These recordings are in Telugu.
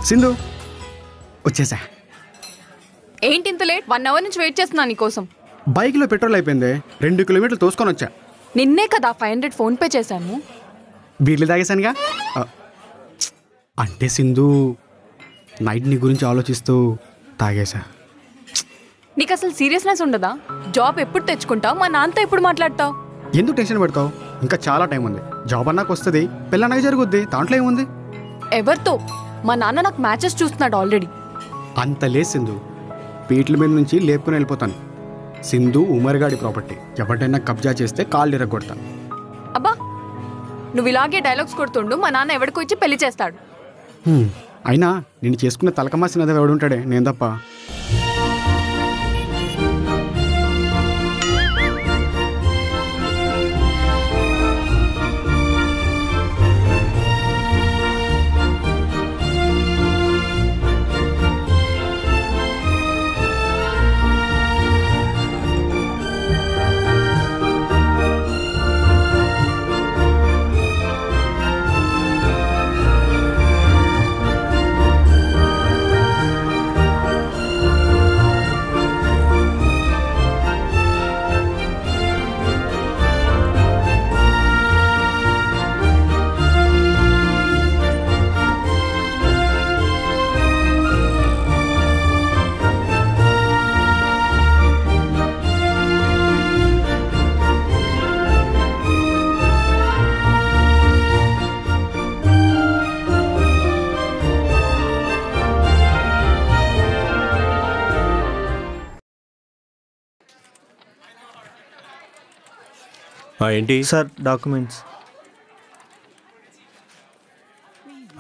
సింధు వచ్చేసా. ఏంటి ఇంత లేట్? 1 అవర్ నుంచి వెయిట్ చేస్తున్నా నీకోసం. బైక్లో పెట్రోల్ అయిపోయింది, 2 కిలోమీటర్లు తోసుకొని వచ్చా. నిన్నే కదా 500 ఫోన్పే చేశాను. బీర్లు తాగేశానుగా. అంటే సింధు నైట్ నీ గురించి ఆలోచిస్తూ తాగేశా. నీకు అసలు సీరియస్నెస్ ఉండదా? జాబ్ ఎప్పుడు తెచ్చుకుంటావు? మా నాన్నతో ఎప్పుడు మాట్లాడతావు? ఎందుకు టెన్షన్ పడతావు? ఇంకా చాలా టైం ఉంది. జాబ్ అన్నాకు వస్తుంది, పెళ్ళన్నాక జరుగుద్ది, దాంట్లో ఏముంది? ఎవరితో? మా నాన్న నాకు మ్యాచెస్ చూస్తున్నాడు ఆల్రెడీ. అంత లేదు సింధు, పీట్ల మీద నుంచి లేపుకుని వెళ్ళిపోతాను. సింధు ఉమర్గాడి ప్రాపర్టీ, ఎవరినైనా కబ్జా చేస్తే కాళ్ళు ఇరగొడతా. అబ్బా, నువ్వు ఇలాగే డైలాగ్స్ కొడుతుండు, మా నాన్న ఎవడికి వచ్చి పెళ్లి చేస్తాడు. అయినా నేను చేసుకున్న తలకమాసినది ఎవడుంటాడే, నేను తప్ప. ఏంటి sir? Documents,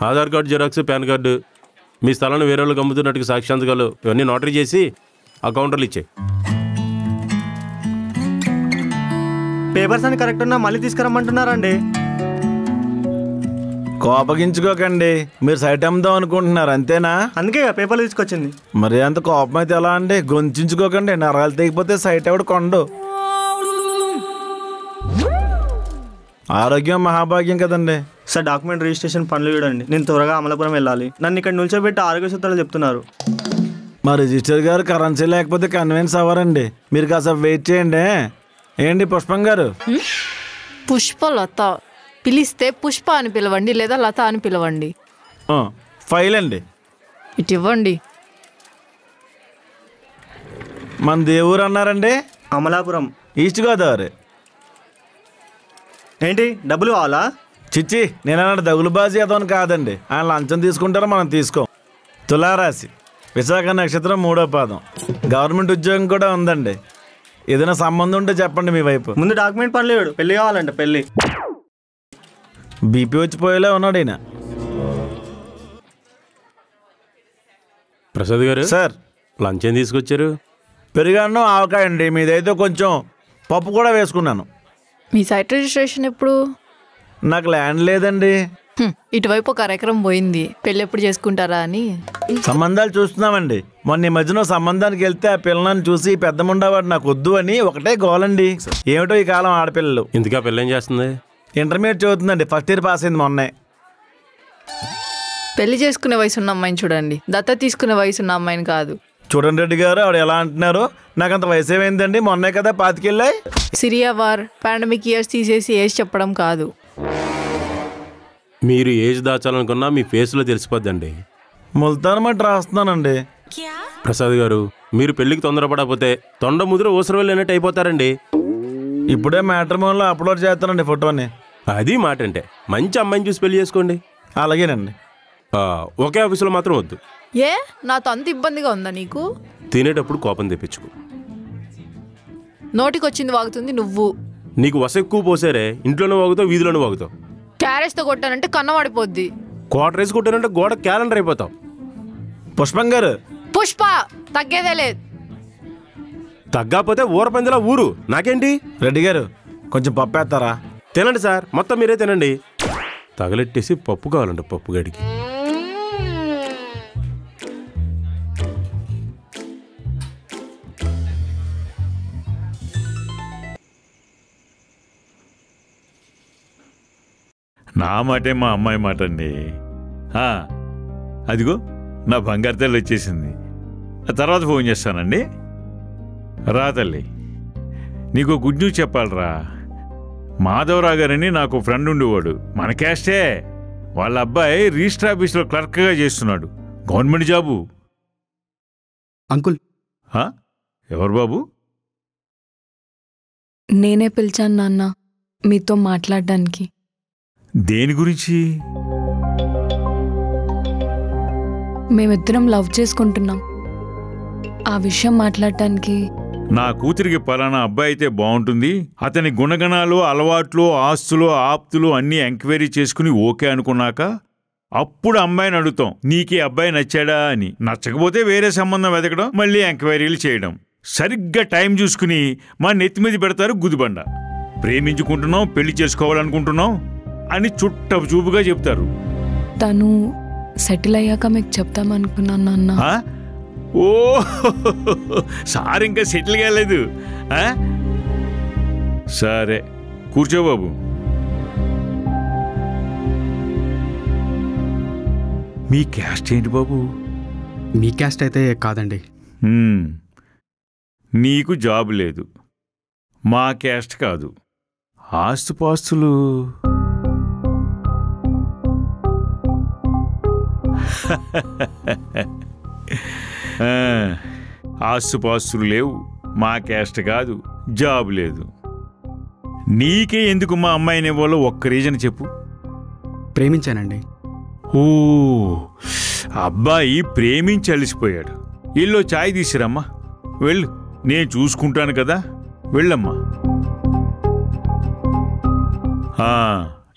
Aadhaar card xerox, PAN card, మీ స్థలాన్ని వేరే వాళ్ళకి అమ్ముతున్నట్టుగా సాక్ష్యాంతకాలు ఇవన్నీ నోటరీ చేసి ఆ కౌంటర్లు ఇచ్చాయి. పేపర్స్ అని కరెక్ట్ ఉన్నా మళ్ళీ తీసుకురమ్మంటున్నారండి. కోపగించుకోకండి, మీరు సైట్ అమ్ముదాం అనుకుంటున్నారు అంతేనా? అందుకే పేపర్లు తీసుకొచ్చింది. మరి అంత కోపం అయితే ఎలా అండి? గొంతుంచుకోకండి, నరాలు తెగిపోతే సైట్ ఎవడు కొండు. ఆరోగ్యం మహాభాగ్యం కదండి. సార్, డాక్యుమెంట్ రిజిస్ట్రేషన్ పనులు చూడండి, నేను త్వరగా అమలాపురం వెళ్ళాలి. నన్ను ఇక్కడ నిల్చోబెట్టి ఆరోగ్య సూత్రాలు చెప్తున్నారు. మా రిజిస్టర్ గారు కరెన్సీ లేకపోతే కన్విన్స్ అవ్వరండి, మీరు కాస్త వెయిట్ చేయండి. ఏంటి పుష్పం గారు? పుష్పలత పిలిస్తే పుష్ప అని పిలవండి, లేదా లత అని పిలవండి. ఫైల్ అండి ఇటు ఇవ్వండి. మన దేవురు అన్నారండి? అమలాపురం, ఈస్ట్ గోదావరి. ఏంటి డబ్బులు కావాలా? చిచ్చి, నేనన్నా దగులుబాజీ అతను కాదండి. ఆయన లంచం తీసుకుంటారో మనం తీసుకోం. తులారాశి, విశాఖ నక్షత్రం 3వ పాదం. గవర్నమెంట్ ఉద్యోగం కూడా ఉందండి. ఏదైనా సంబంధం ఉంటే చెప్పండి మీ వైపు. ముందు డాక్యుమెంట్ పనులు చూడు, పెళ్లి కావాలంటే పెళ్లి. బీపీ వచ్చిపోయేలా ఉన్నాడు ఈయన. ప్రసాద్ గారు సార్, లంచ్ ఏం తీసుకొచ్చారు? పెరుగన్నం, ఆవకాయ అండి. మీదైతే కొంచెం పప్పు కూడా వేసుకున్నాను. మీ సైట్ రిజిస్ట్రేషన్ ఎప్పుడు? నాకు ల్యాండ్ లేదండి. ఇటువైపు 1 ఎకరం పోయింది, పెళ్ళి ఎప్పుడు చేసుకుంటారా అని. సంబంధాలు చూస్తున్నామండి. మొన్న ఈ మధ్యన సంబంధానికి వెళ్తే ఆ పిల్లని చూసి పెద్ద ముండవాడు నాకు వద్దు అని ఒకటే గోలండి. ఏమిటో ఈ కాలం ఆడపిల్లలు. ఇంతగా పెళ్ళేం చేస్తుంది? ఇంటర్మీడియట్ చదువుతుందండి, ఫస్ట్ ఇయర్ పాస్ అయింది మొన్నే. పెళ్లి చేసుకునే వయసు ఉన్న అమ్మాయిని చూడండి, దత్త తీసుకునే వయసు ఉన్న అమ్మాయిని కాదు. చూడండి రెడ్డి గారు, ఆవిడ ఎలా అంటున్నారు. నాకు అంత వయసు ఏమైందండి, మొన్నే కదా పాతికెళ్ళాయి. సిరియా వార్, పాండమిక్ ఇయర్స్ తీసేసి ఏజ్ చెప్పడం కాదు. మీరు ఏజ్ దాచాలనుకున్నా మీ ఫేస్లో తెలిసిపోద్దండి. ముల్తాన్ మట్టి రాస్తున్నానండి. ప్రసాద్ గారు, మీరు పెళ్లికి తొందరపడకపోతే తొండ ముద్ర ఊసర వెళ్ళినట్టు అయిపోతారండి. ఇప్పుడే మ్యాట్రిమోన్లో అప్లోడ్ చేస్తానండి ఫోటోని. అది మాట అంటే మంచి అమ్మాయిని చూసి పెళ్లి చేసుకోండి. అలాగేనండి. ఒకే ఆఫీసులో మాత్రం వద్దు. ఏ, నాతో అంత ఇబ్బందిగా ఉందా నీకు? తినేటప్పుడు కోపం తెప్పించుకో. నోటికొచ్చింది వాగుతుంది నువ్వు. నీకు వస ఎక్కువ పోసారే, ఇంట్లోనే వాగుతావు, వీధిలోనే వాగుతావు. క్యారెట్తో కొట్టానంటే కన్నవాడిపోద్ది. క్వార్టర్ వేసి కొట్టానంటే గోడ క్యాలెండర్ అయిపోతావు. పుష్పం గారు, పుష్ప తగ్గేదే లేదు. తగ్గకపోతే ఊర పందిలా ఊరు, నాకేంటి. రెడ్డి గారు, కొంచెం పప్పు వేస్తారా? తినండి సార్, మొత్తం మీరే తినండి. తగలెట్టేసి పప్పు కావాలండి పప్పు గడికి. నా మాటే మా అమ్మాయి మాట అండి. అదిగో నా బంగారు తల్లి వచ్చేసింది. తర్వాత ఫోన్ చేస్తానండి. రా తల్లి, నీకు గుడ్ న్యూస్ చెప్పాలరా. మాధవరావు గారని నాకు ఫ్రెండ్ ఉండేవాడు, మన క్యాస్టే. వాళ్ళ అబ్బాయి రిజిస్టర్ ఆఫీస్లో క్లర్క్గా చేస్తున్నాడు, గవర్నమెంట్ జాబు. అంకుల్, ఎవరు బాబు? నేనే పిలిచాను నాన్న మీతో మాట్లాడడానికి. దేని గురించి? మేమిద్దరం లవ్ చేసుకుంటున్నాం, ఆ విషయం మాట్లాడటానికి. నా కూతురికి పలానా అబ్బాయి అయితే బాగుంటుంది, అతని గుణగణాలు, అలవాట్లు, ఆస్తులు, ఆప్తులు అన్నీ ఎంక్వైరీ చేసుకుని ఓకే అనుకున్నాక అప్పుడు అమ్మాయిని అడుగుతాం, నీకే అబ్బాయి నచ్చాడా అని. నచ్చకపోతే వేరే సంబంధం వెతకడం, మళ్ళీ ఎంక్వైరీలు చేయడం. సరిగ్గా టైం చూసుకుని మా నెత్తి మీద పెడతారు గుదిబండ. ప్రేమించుకుంటున్నాం, పెళ్లి చేసుకోవాలనుకుంటున్నాం అని చుట్టపు చూపుగా చెప్తారు. తను సెటిల్ అయ్యాక మీకు చెప్తామనుకున్నాను నాన్న. ఓ సార్ ఇంకా సెటిల్ కాలేదు. సరే కూర్చో బాబు. మీ క్యాస్ట్ ఏంటి బాబు? మీ క్యాస్ట్ అయితే కాదండి. నీకు జాబ్ లేదు, మా క్యాస్ట్ కాదు. ఆస్తుపాస్తులు ఆస్తుపాస్తులు లేవు, మా క్యాస్ట్ కాదు, జాబ్ లేదు. నీకే ఎందుకు మా అమ్మాయిని ఇవ్వాలో ఒక్క రీజన్ చెప్పు. ప్రేమించానండి. ఓ అబ్బాయి ప్రేమించి అలిసిపోయాడు. ఇల్లు చాయ్ తీసిరమ్మా, వెళ్ళు, నేను చూసుకుంటాను కదా, వెళ్ళమ్మా.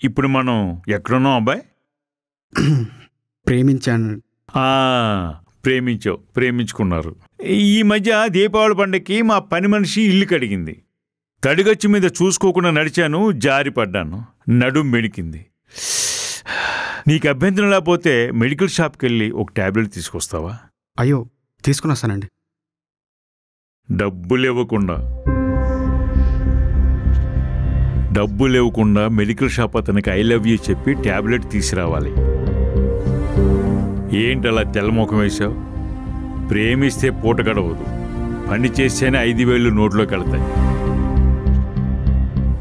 ఇప్పుడు మనం ఎక్కడున్నాం అబ్బాయి? ప్రేమించాను. ప్రేమించుకున్నారు. ఈ మధ్య దీపావళి పండగకి మా పని మనిషి ఇల్లు కడిగింది. తడిగచ్చు మీద చూసుకోకుండా నడిచాను, జారిపడ్డాను, నడుం బెణికింది. నీకు అభ్యంతరం లేకపోతే మెడికల్ షాప్కి వెళ్ళి ఒక టాబ్లెట్ తీసుకొస్తావా? అయ్యో, తీసుకుని వస్తానండి. డబ్బులు ఇవ్వకుండా మెడికల్ షాప్ అతనికి ఐ లవ్ యూ చెప్పి టాబ్లెట్ తీసుకురావాలి. ఏంటలా తెల్లముఖం వేశావు? ప్రేమిస్తే పూట గడవదు, పని చేస్తేనే 5,000 నోట్లోకి వెళ్తాయి.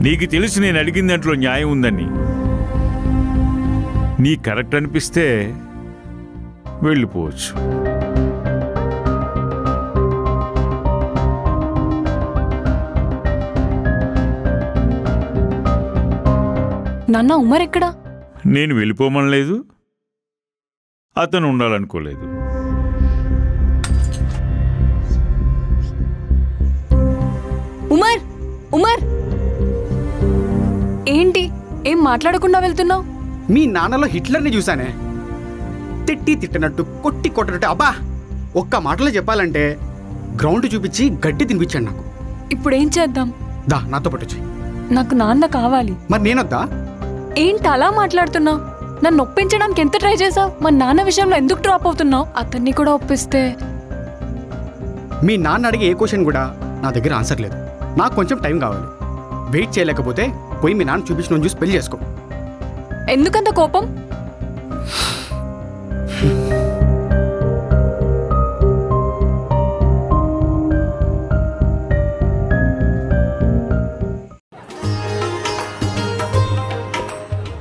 నీకు తెలుసు నేను అడిగిన దాంట్లో న్యాయం ఉందని. నీ కరెక్ట్ అనిపిస్తే వెళ్ళిపోవచ్చు. నాన్న, ఉమర్ ఎక్కడా? నేను వెళ్ళిపోమనలేదు, అతను ఉండాలనుకోలేదు. ఉమర్, ఉమర్, ఏంటి ఏం మాట్లాడకుండా వెళ్తున్నావు? మీ నాన్నలో హిట్లర్ని చూశానే, తిట్టినట్టు కొట్టినట్టు. అబ్బా, ఒక్క మాటలో చెప్పాలంటే గ్రౌండ్ చూపించి గడ్డి తినిపించాడు నాకు. ఇప్పుడేం చేద్దాం? దా, నాతో పాటు వచ్చి. నాకు నాన్న కావాలి. మరి నేనొద్దా? ఏంటి అలా మాట్లాడుతున్నావు? నన్ను ఒప్పించడానికి ఎంత ట్రై చేసావు? మా నాన్న విషయంలో ఎందుకు డ్రాప్ అవుతున్నావు? అతన్ని కూడా ఒప్పిస్తే. మీ నాన్న అడిగే ఏ క్వశ్చన్ కూడా నా దగ్గర ఆన్సర్ లేదు. నాకు కొంచెం టైం కావాలి. వెయిట్ చేయలేకపోతే పోయి మీ నాన్న చూపించిన చూసి పెళ్లి చేసుకో. ఎందుకంత కోపం?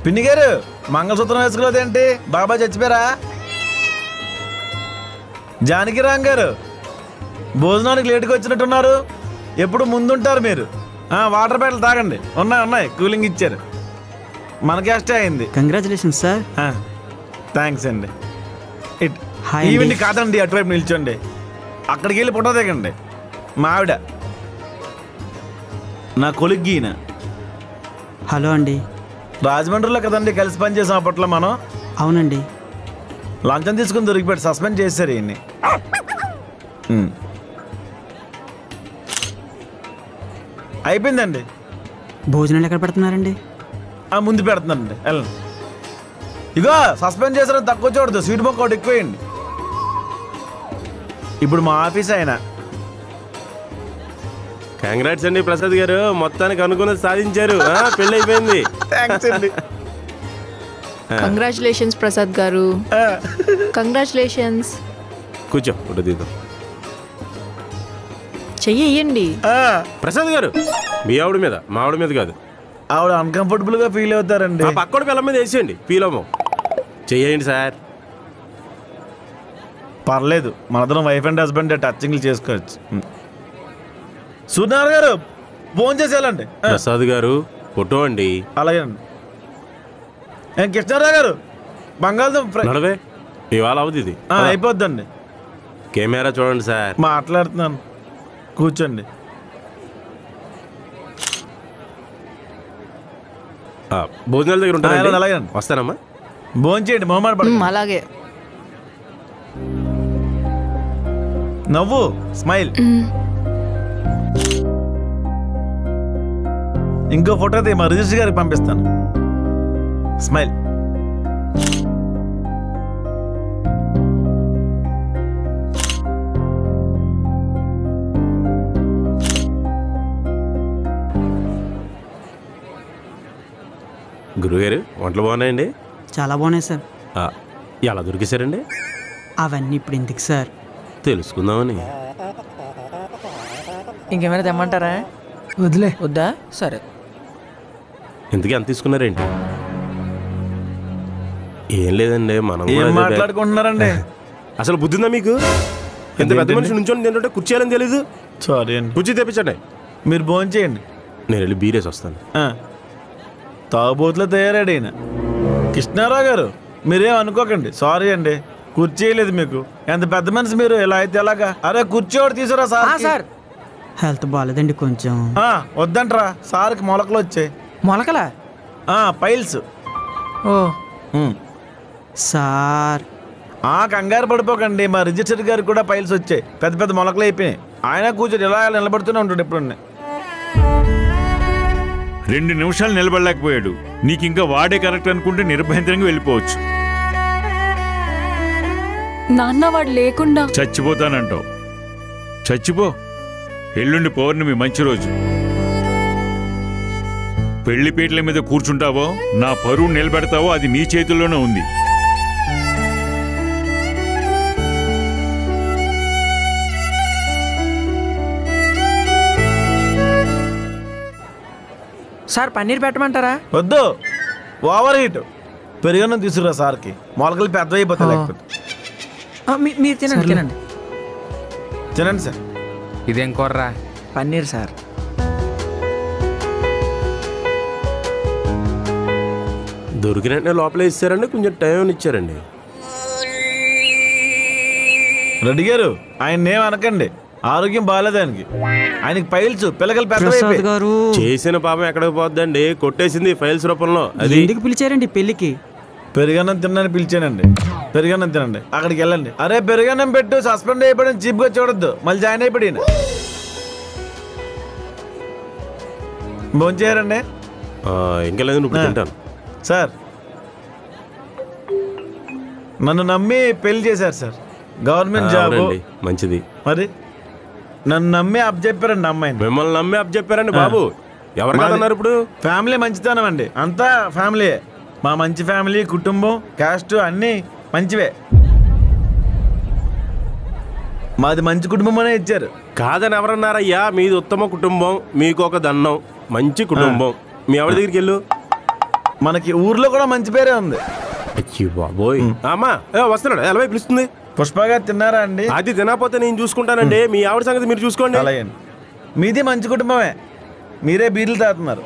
పిన్ని గారు, మంగళసూత్రం వేసుకోలేదేంటి? బాబా చచ్చిపోయారా? జానకిరామ్ గారు, భోజనానికి లేటుగా వచ్చినట్టున్నారు. ఎప్పుడు ముందుంటారు మీరు. వాటర్ బాటిల్ తాగండి, ఉన్నాయి, కూలింగ్ ఇచ్చారు. మన క్యాస్టే అయింది. Congratulations sir. థ్యాంక్స్ అండి. ఈవెంట్ కాదండి, అటువైపు నిల్చోండి. అక్కడికి వెళ్ళి ఫోటో దిగండి. మా ఆవిడ నా కొలిగ్ ఈయన. హలో అండి. రాజమండ్రిలో కదండి కలిసి పనిచేసాం అప్పట్లో మనం. అవునండి. లంచం తీసుకుని దొరికిపెట్టి సస్పెండ్ చేశారు ఈయన్ని. అయిపోయిందండి. భోజనాలు ఎక్కడ పెడుతున్నారండి? ముందు పెడుతున్నారండి, వెళ్ళండి. ఇగో సస్పెండ్ చేసారని తక్కువ చూడదు, స్వీట్ మొక్క ఒకటి ఎక్కువేయండి. ఇప్పుడు మా ఆఫీస్ ఆయన. కంగ్రాట్స్ అండి ప్రసాద్ గారు, మొత్తానికి అనుకున్నది సాధించారు. పెళ్ళి అయిపోయింది. థ్యాంక్స్ అండి. కంగ్రాచులేషన్స్ ప్రసాద్ గారు. కంగ్రాచులేషన్స్. కూర్చో ఫోటో తీద్దాం. చెయ్యండి. ప్రసాద్ గారు మీ ఆవిడ మీద మా ఆవిడ మీద కాదు. ఆవిడ అన్కంఫర్టబుల్ గా ఫీల్ అవుతారండి. ఆ పక్కన పిల్ల మీద వేసేయండి, ఫీల్ అవ్వం. చెయ్యండి సార్. పర్లేదు, మనదరం వైఫ్ అండ్ హస్బెండ్ టచింగ్లు చేసుకోవచ్చు. సూర్యనారాయణ గారు ఫోన్ చేసేయాలండి. ప్రసాద్ గారు ఫోటో అండి. అలాగేనండి. కృష్ణారావు గారు బంగాళదుంప ఫ్రై. నడవే ఇవాళ అవది ఇది. అయిపోద్దండి. కెమెరా చూడండి సార్. మాట్లాడుతున్నాను, కూర్చోండి. భోజనాల దగ్గర ఉంటారు. అలాగేనండి. వస్తానమ్మా. భోజనం చేయండి, మొహమాట పడండి. అలాగే. నవ్వు, స్మైల్. ఇంకో ఫోటో అయితే మా రిజిస్టర్ గారికి పంపిస్తాను. స్మైల్. గురుగారు వంటలు బాగున్నాయండి. చాలా బాగున్నాయి సార్. ఎలా దొరికేశారండి? అవన్నీ ఇప్పుడు ఎందుకు సార్? తెలుసుకుందామని. ఇంకేమైనా తెమ్మంటారా? వద్దా? సరే. ఇంతకీ ఎంత తీసుకున్నారేంటి? ఏం లేదండి, మనం మాట్లాడుకుంటున్నారండి. అసలు బుద్ధి ఉందా మీకు? ఎంత పెద్ద మనిషి నుంచొని తింటుంటే కుర్చీయాలని తెలీదు. సారీ అండి. కుర్చీ తెప్పించండి. మీరు భోజనం చేయండి, నేను వెళ్ళి బీరేసి వస్తాను. తాగుబోతులో తయారాడు ఈయన. కృష్ణారావు గారు మీరేం అనుకోకండి, సారీ అండి. కుర్చీయలేదు మీకు. ఎంత పెద్ద మనిషి మీరు, ఇలా అయితే ఎలాగా? అరే కుర్చీవాడు తీసుకురా సార్. హెల్త్ బాగాలేదండి కొంచెం. వద్దంట్రా, సార్కి మొలకలు వచ్చాయి. మొలకలా? పైల్స్. ఓ సార్ కంగారు పడిపోకండి, మా రిజిస్టర్ గారికి కూడా పైల్స్ వచ్చాయి, పెద్ద పెద్ద మొలకలు అయిపోయాయి. ఆయన కూర్చొని ఇలా నిలబడుతూనే ఉంటాడు ఎప్పుడు. 2 నిమిషాలు నిలబడలేకపోయాడు. నీకింకా వాడే కరెక్ట్ అనుకుంటే నిర్భయంగా వెళ్ళిపోవచ్చు. నాన్న వాడు లేకుండా చచ్చిపోతానంటావు. చచ్చిపో. ఎల్లుండి పౌర్ణమి, మంచి రోజు. పెళ్లిపీటల మీద కూర్చుంటావో, నా పరువు నిలబెడతావో అది నీ చేతుల్లోనే ఉంది. సార్ పన్నీర్ పెట్టమంటారా? వద్దు, ఓవర్ హీట్. పెరుగన్నం తీసుకురా సార్కి, మొలకలు పెద్ద అయిపోతాయి. లేకపోతే మీరు తినండి. తినండి తినండి సార్. ఇదేం కూర్రా? పన్నీర్ సార్. దొరికినట్టే లోపల ఇచ్చారండి, కొంచెం టైం ఇచ్చారండి. రెడ్డి గారు ఆయన ఏం అనకండి, ఆరోగ్యం బాగాలేదు ఆయనకి. ఆయనకి పైల్స్, పిల్లకలు పెద్ద గారు చేసిన పాపం ఎక్కడికి పోద్దండి, కొట్టేసింది ఫైల్స్ రూపంలో. అది ఎందుకు పిలిచారండి పెళ్లికి? పెరుగన్నం తినని పిలిచానండి. పెరుగన్నం తినండి, అక్కడికి వెళ్ళండి. అరే పెరుగన్నం పెట్టు, సస్పెండ్ అయిపోయిన చీప్గా చూడొద్దు, మళ్ళీ జాయిన్ అయిపోయి. భోంచేయారండి? ఇంకా లేదు, నువ్వు తింటాను. సార్ నన్ను నమ్మి పెళ్లి చేశారు సార్, గవర్నమెంట్ జాబ్. మంచిది. మరి నన్ను నమ్మి అప్ చెప్పారండి అమ్మాయిని. మిమ్మల్ని నమ్మి అప్ చెప్పారండి బాబు. ఎవరు కాదన్నారు ఇప్పుడు? ఫ్యామిలీ మంచితనం అండి, అంతా ఫ్యామిలీయే. మా మంచి ఫ్యామిలీ, కుటుంబం, క్యాస్ట్ అన్నీ మంచివే. మాది మంచి కుటుంబం అనే ఇచ్చారు. కాదని ఎవరన్నారయ్యా? మీది ఉత్తమ కుటుంబం, మీకు ఒక దండం, మంచి కుటుంబం. మీ ఆవిడ దగ్గరికి వెళ్ళు. మనకి ఊర్లో కూడా మంచి పేరే ఉంది. బాబోయ్. అమ్మా వస్తున్నాడు, ఎలా పిలుస్తుంది. పుష్పగా తిన్నారా అండి? అది తినకపోతే నేను చూసుకుంటానండి, మీ ఆవిడ సంగతి మీరు చూసుకోండి. అలాగే. మీది మంచి కుటుంబమే, మీరే బీర్లు తాగుతున్నారు.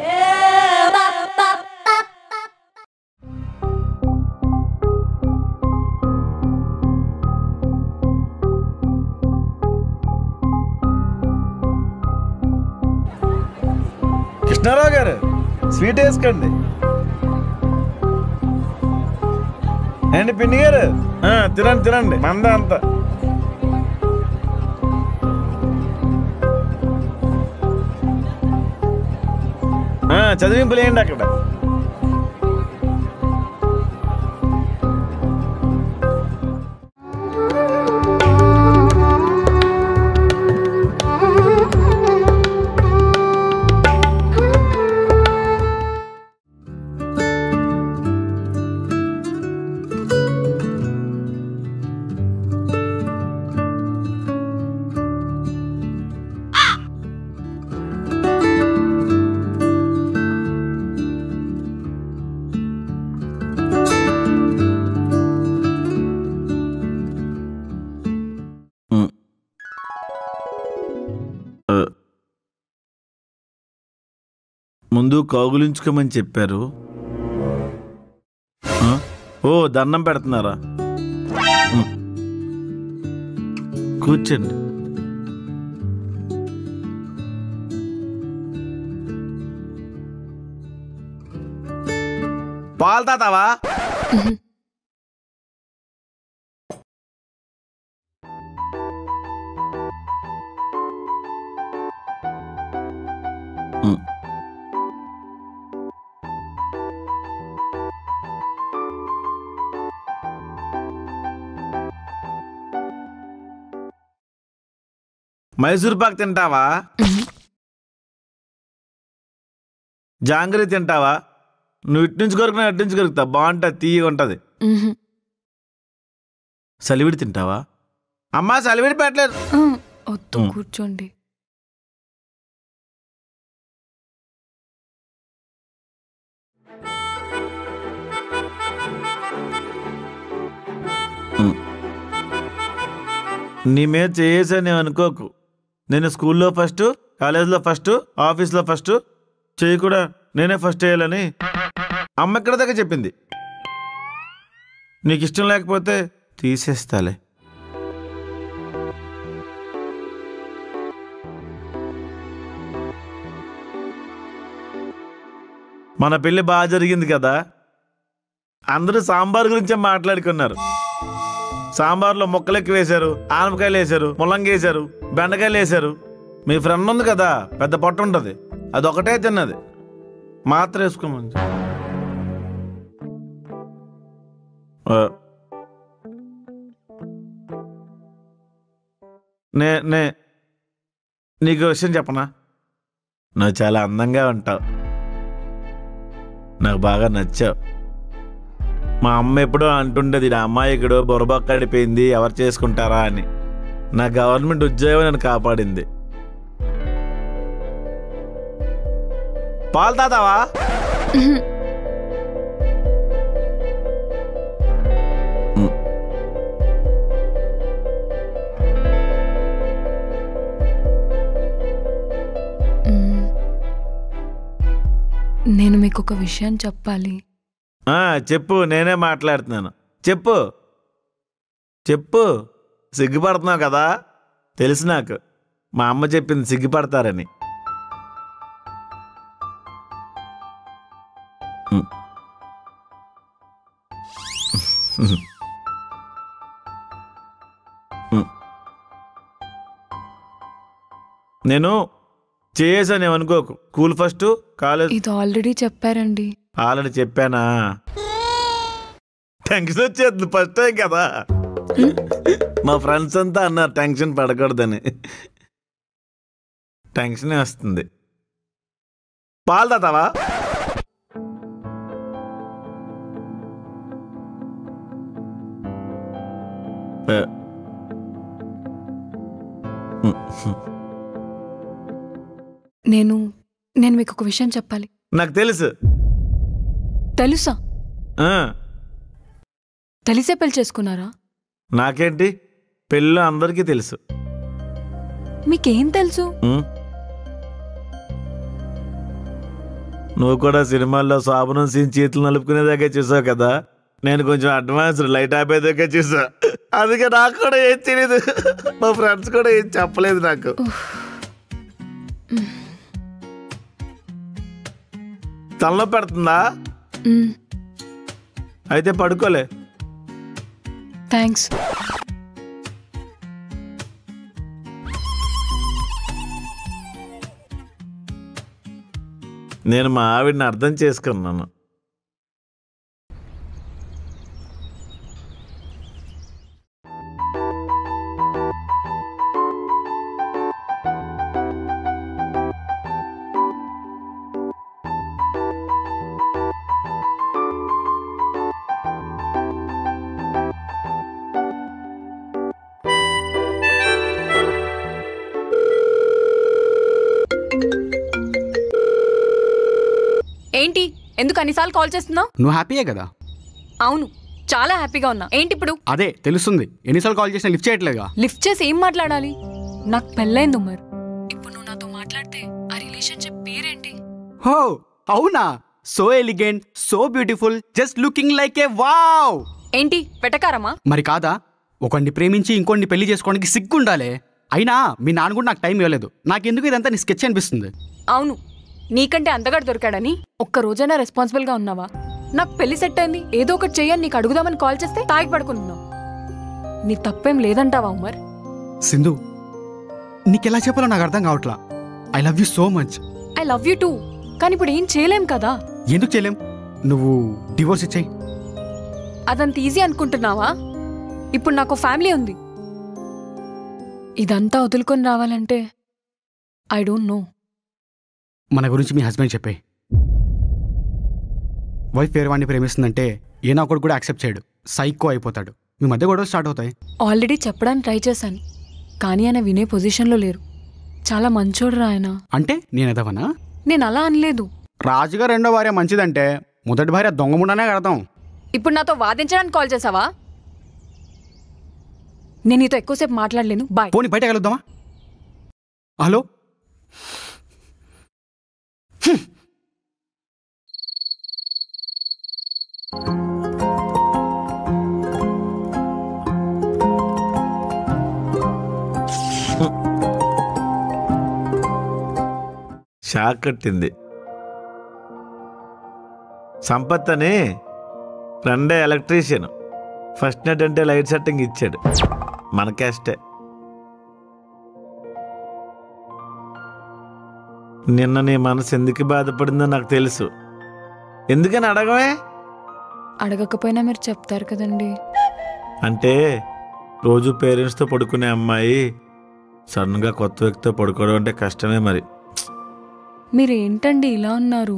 కృష్ణారావు గారు స్వీట్ వేసుకోండి. అండి పిన్ని గారు తినండి తినండి, మంద అంతా. చదివింపులు వేయండి అక్కడ. ముందు కౌగులించుకోమని చెప్పారు. ఓ దండం పెడుతున్నారా? కూర్చోండి. పాలు తాతావా? మైసూర్ పాక్ తింటావా? జాంగ్రీ తింటావా? నువ్వు ఇటు నుంచి కొరుకున్నా అటు నుంచి కొరుకుతావు, బాగుంటుంది, తీయగా ఉంటుంది. సలివిడి తింటావా? అమ్మా సలివిడి పెట్టలేదు. వద్దు, కూర్చోండి. నీ మీద చేసాను అనుకోకు. నేను స్కూల్లో ఫస్ట్, కాలేజీలో ఫస్ట్, ఆఫీస్లో ఫస్ట్, చేయి కూడా నేనే ఫస్ట్ చేయాలని అమ్మ ఎక్కడ దాకా చెప్పింది. నీకు ఇష్టం లేకపోతే తీసేస్తాలే. మన పెళ్ళి బాగా జరిగింది కదా. అందరూ సాంబార్ గురించే మాట్లాడుకున్నారు. సాంబార్లో ముక్కలు ఎక్కువ వేశారు, ఆనపకాయలు వేశారు, ముల్లంగి వేశారు, బెండకాయలు వేశారు. మీ ఫ్రెండ్ ఉంది కదా, పెద్ద పొట్ట ఉంటుంది, అదొకటే తిన్నది. మాత్రం వేసుకోమని నీకు విషయం చెప్పనా? నువ్వు చాలా అందంగా ఉంటావు, నాకు బాగా నచ్చావు. మా అమ్మ ఎప్పుడో అంటుండేది, నా అమ్మాయికుడు బొరబొక్కడిపోయింది, ఎవరు చేసుకుంటారా అని. నా గవర్నమెంట్ ఉద్యోగం నన్ను కాపాడింది. పాలు తాతావా? నేను మీకు ఒక విషయం చెప్పాలి. చెప్పు, నేనే మాట్లాడుతున్నాను. చెప్పు చెప్పు. సిగ్గుపడుతున్నావు కదా, తెలుసు నాకు. మా అమ్మ చెప్పింది సిగ్గుపడతారని. నేను చేసాను అనుకోకు. School first, college. ఇది ఆల్రెడీ చెప్పారండి. ఆల్రెడీ చెప్పానా? టెన్షన్ వచ్చేది, ఫస్ట్ టైం కదా. మా ఫ్రెండ్స్ అంతా అన్నారు టెన్షన్ పడకూడదని. టెన్షనే వస్తుంది. పాలు తాతావా? నేను మీకు ఒక విషయం చెప్పాలి. నాకు తెలుసు. తెలుసా? తెలిసే పెళ్లి చేసుకున్నారా? నాకేంటి, పెళ్ళి అందరికీ తెలుసు. మీకేం తెలుసు? నువ్వు కూడా సినిమాల్లో శోభనం సీన్ చేతులు నలుపుకునేదాకా చూసావు కదా. నేను కొంచెం అడ్వాన్స్ లైట్ ఆపేదాకా చూసా. అందుకే నాకు కూడా ఏం తెలియదు, మా ఫ్రెండ్స్ కూడా ఏం చెప్పలేదు నాకు. తలలో పెడుతుందా? అయితే పడుకోలే. థ్యాంక్స్. నేను మా ఆవిడని అర్థం చేసుకున్నాను. ఏంటి, ఎందుకు అన్నిసార్లు కాల్ చేస్తున్నావు? నువ్వు హ్యాపీయే కదా? అవును, చాలా హ్యాపీగా ఉన్నా. ఏంటి ఇప్పుడు? అదే తెలుస్తుంది, ఎన్నిసార్లు కాల్ చేసినా లిఫ్ట్ చేయట్లేగా. లిఫ్ట్ చేసి ఏం మాట్లాడాలి? నాకు పెళ్ళైంది ఉమర్. ఇప్పుడు నువ్వు నాతో మాట్లాడితే ఆ రిలేషన్షిప్ పేరేంటి? హో, అవునా? So elegant, so beautiful, just looking like ఏ వావ్. ఏంటి వెటకారమా? మరి కాదా? ఒకడిని ప్రేమించి ఇంకొన్ని పెళ్లి చేసుకోవడానికి సిగ్గుండాలే. అయినా మీ నాన్న కూడా నాకు టైం ఇవ్వలేదు. నాకెందుకు ఇదంతా నీ స్కెచ్ అనిపిస్తుంది. అవును, నీకంటే అందగాడు దొరికాడని ఒక్క రోజైనా రెస్పాన్సిబుల్గా ఉన్నావా? నాకు పెళ్లి సెట్ అయింది, ఏదో ఒకటి చెయ్యని నీకు అడుగుదామని కాల్ చేస్తే తాగి పడుకున్నావు. నీ తప్పేం లేదంటావా ఉమర్? సింధు, నీకెలా చెప్పాలో నాకు అర్థం కావట్లా. I love you so much. I love you two. కానీ ఇప్పుడు ఏం చేయలేం కదా. ఎందుకు చేయలేం? నువ్వు డివోర్స్ ఇచ్చేయి. అదంత ఈజీ అనుకుంటున్నావా? ఇప్పుడు నాకు ఫ్యామిలీ ఉంది. ఇదంతా వదులుకొని రావాలంటే ఐ డోంట్ నో. మన గురించి మీ హస్బెండ్ చెప్పే. వైఫ్ వేరే వాడిని ప్రేమిస్తుందంటే ఏనా ఒకటి కూడా యాక్సెప్ట్ చేయడు, సైకో అయిపోతాడు. మీ మధ్య గొడవలు స్టార్ట్ అవుతాయి. ఆల్రెడీ చెప్పడానికి ట్రై చేశాను, కానీ ఆయన వినే పొజిషన్లో లేరు. చాలా మంచోడురా ఆయన. అంటే నేనేదవనా? నేను అలా అనలేదు. రాజుగా రెండో భార్య మంచిదంటే మొదటి భార్య దొంగముండనే కడతాం. ఇప్పుడు నాతో వాదించడానికి కాల్ చేసావా? నేను నీతో ఎక్కువసేపు మాట్లాడలేను. బాయ్. పోనీ బయట కలుద్దామా? హలో, షాక్ కట్టింది. సంపత్ అని ఫ్రెండే ఎలక్ట్రీషియన్. ఫస్ట్ నైట్ అంటే లైట్ సెట్టింగ్ ఇచ్చాడు. మన క్యాస్టే. నిన్న నీ మనసు ఎందుకు బాధపడిందో నాకు తెలుసు. ఎందుకని అడగవే? అడగకపోయినా మీరు చెప్తారు కదండి. అంటే రోజు పేరెంట్స్తో పడుకునే అమ్మాయి సడన్గా కొత్త వ్యక్తితో పడుకోవడం అంటే కష్టమే. మరి మీరేంటండి ఇలా ఉన్నారు?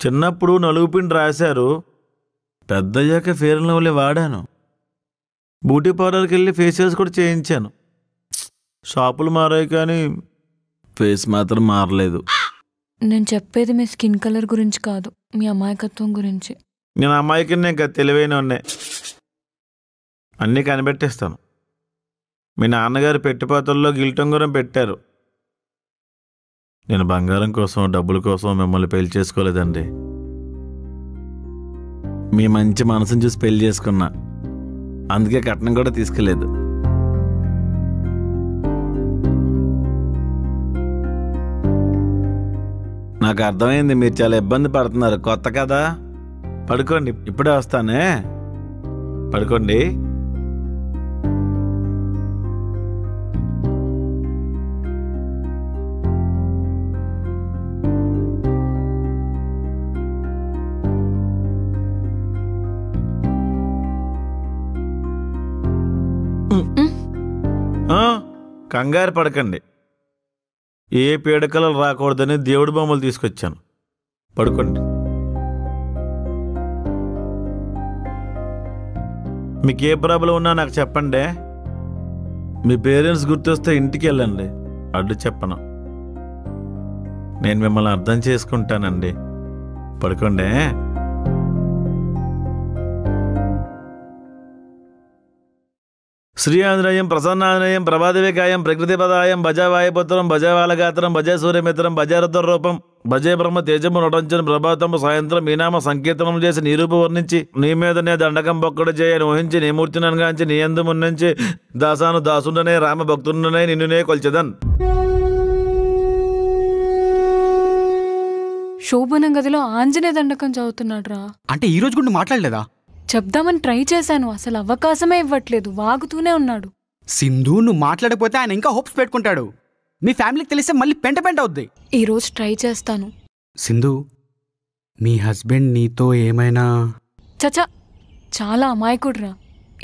చిన్నప్పుడు నలుగు పిండి రాశారు, పెద్దయ్యాక ఫెయిర్ అండ్ లవ్లీ వాడాను. బ్యూటీ పార్లర్కి వెళ్ళి ఫేషియల్స్ కూడా చేయించాను. షాపులు మారాయి కానీ ఫేస్ మాత్రం మారలేదు. నేను చెప్పేది మీ స్కిన్ కలర్ గురించి కాదు, మీ అమాయకత్వం గురించి. నేను అమ్మాయికి ఇంకా తెలివైన ఉన్నాయి, అన్నీ కనిపెట్టేస్తాను. మీ నాన్నగారు పెట్టిపాతల్లో గిల్టొంగరం పెట్టారు. నేను బంగారం కోసం డబ్బుల కోసం మిమ్మల్ని పెళ్లి చేసుకోలేదండి. మీ మంచి మనసుని చూసి పెళ్లి చేసుకున్నా, అందుకే కట్నం కూడా తీసుకెళ్ళలేదు. నాకు అర్థమైంది, మీరు చాలా ఇబ్బంది పడుతున్నారు. కొత్త కదా, పడుకోండి. ఇప్పుడే వస్తానే, పడుకోండి. కంగారు పడకండి. ఏ పీడకలు రాకూడదని దేవుడి బొమ్మలు తీసుకొచ్చాను. పడుకోండి. మీకు ఏ ప్రాబ్లం ఉన్నా నాకు చెప్పండి. మీ పేరెంట్స్ గుర్తొస్తే ఇంటికి వెళ్ళండి, అడ్డు చెప్పను. నేను మిమ్మల్ని అర్థం చేసుకుంటానండి. పడుకోండి. శ్రీఆంజనేయం ప్రసన్నాంజనేయం ప్రభాదివికాయం ప్రకృతిపదాయం భజవాయుపుత్రం భజవాలగాత్రం భజ సూర్యమిత్రం భజరథరూపం భజే బ్రహ్మ తేజము నటించిన ప్రభాతము సాయంత్రం మీ నామ సంకీర్తనం చేసి నీ రూపు వర్ణించి నీ మీద నే దండకం పొక్కడు చేయని ఊహించి నీ మూర్తిని అనగాంచి నీ యందు మున్నించి దాసాను దాసుండనే రామ భక్తుండనే నిన్నునే కొల్చెదన్. శోభనం గదిలో ఆంజనేయ దండకం చదువుతున్నాడు రా. అంటే ఈ రోజు కూడా మాట్లాడలేదా? చెప్దామని ట్రై చేశాను, అసలు అవకాశమే ఇవ్వట్లేదు, వాగుతూనే ఉన్నాడు. సింధు, నువ్వు మాట్లాడకపోతే ఆయన ఇంకా హోప్స్ పెట్టుకుంటాడు. మీ ఫ్యామిలీకి తెలిస్తే మళ్ళీ పెంట అవుద్ది. ఈరోజు ట్రై చేస్తాను. సింధు, మీ హస్బెండ్ నీతో ఏమైనా? చచా, చాలా అమాయకుడురా.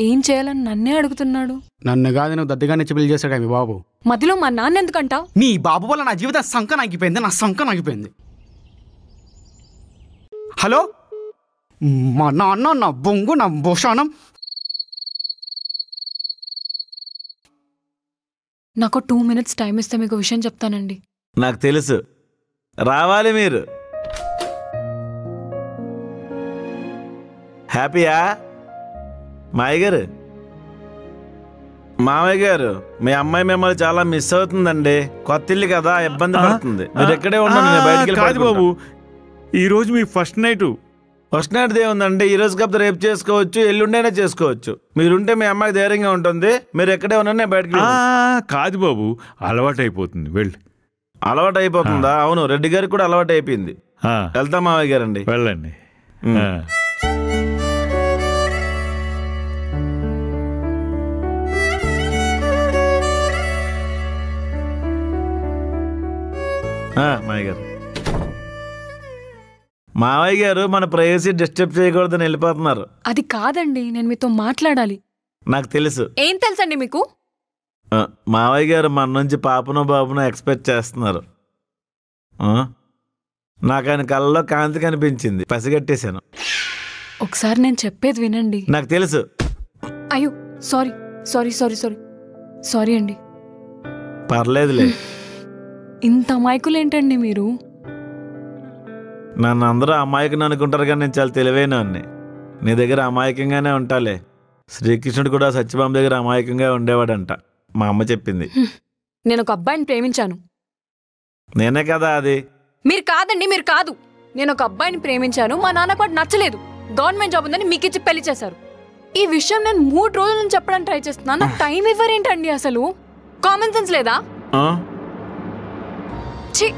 ఏం చేయాలని నన్నే అడుగుతున్నాడు. నన్ను కాదు, నువ్వు దద్దగానే చెప్పులు చేశాడు మీ బాబు. మధ్యలో మా నాన్న ఎందుకంటావు? మీ బాబు వల్ల నా జీవితం సంకనాగిపోయింది, నా సంకనాగిపోయింది. హలో, మా నాన్న నా బొంగు నా భూషాణం. నాకు 2 minutes టైం ఇస్తే మీకు విషయం చెప్తానండి. నాకు తెలుసు, రావాలి మీరు. హ్యాపీయా మాయ గారు? మామయ్య గారు, మీ అమ్మాయి మిమ్మల్ని చాలా మిస్ అవుతుందండి. కొత్త ఇల్లు కదా, ఇబ్బంది పడుతుంది. మీరు ఎక్కడే ఉండండి, నేను బయటికి కాదు బాబు, ఈరోజు మీ ఫస్ట్ నైటు. ఫస్ట్ నైట్ ఏముందండి, ఈ రోజు కాకపోతే రేపు చేసుకోవచ్చు, ఎల్లుండైనా చేసుకోవచ్చు. మీరుంటే మీ అమ్మాయి ధైర్యంగా ఉంటుంది. మీరు ఎక్కడే ఉన్నా నేను బయటకు కాదు బాబు, అలవాటు అయిపోతుంది. వెళ్ళు. అలవాటు అయిపోతుందా? అవును, రెడ్డి గారికి కూడా అలవాటు అయిపోయింది. వెళ్తా మావయ్య గారండి. వెళ్ళండి. మావయ్య గారు, మావయ్య గారు మన ప్రైవసీ డిస్టర్బ్ చేయకూడదని వెళ్ళిపోతున్నారు. అది కాదండి, నేను మీతో మాట్లాడాలి. నాకు తెలుసు. ఏం తెలుసండి మీకు? మావయ్య గారు మన నుంచి పాపనో బాబునో ఎక్స్పెక్ట్ చేస్తున్నారు. నాకు ఆయన కళ్ళలో కాంతి కనిపించింది, పసిగట్టేశాను. ఒకసారి నేను చెప్పేది వినండి. నాకు తెలుసు. అయ్యో sorry sorry sorry sorry sorry అండి. పర్లేదులే. ఇంత అమాయకులేంటండి మీరు? నన్ను అందరూ అమాయకుని అనుకుంటారు, కానీ నేను చాలా తెలివైనవాడిని. నీ దగ్గర అమాయకంగానే ఉంటాలే. శ్రీకృష్ణుడు కూడా సత్యభామ దగ్గర అమాయకంగా ఉండేవాడంట, మా అమ్మ చెప్పింది. నేను ఒక అబ్బాయిని ప్రేమించాను. నేనే కదా అది? మీరు కాదండి, మీరు కాదు. నేను ఒక అబ్బాయిని ప్రేమించాను, మా నాన్నకు వాడు నచ్చలేదు. గవర్నమెంట్ జాబ్ ఉందని మీకు ఇచ్చి పెళ్లి చేశారు. ఈ విషయం నేను 3 రోజుల నుంచి చెప్పడానికి ట్రై చేస్తున్నాను. నాకు టైం ఇవ్వరేంటండి? అసలు కామన్ సెన్స్ లేదా? ఛీ!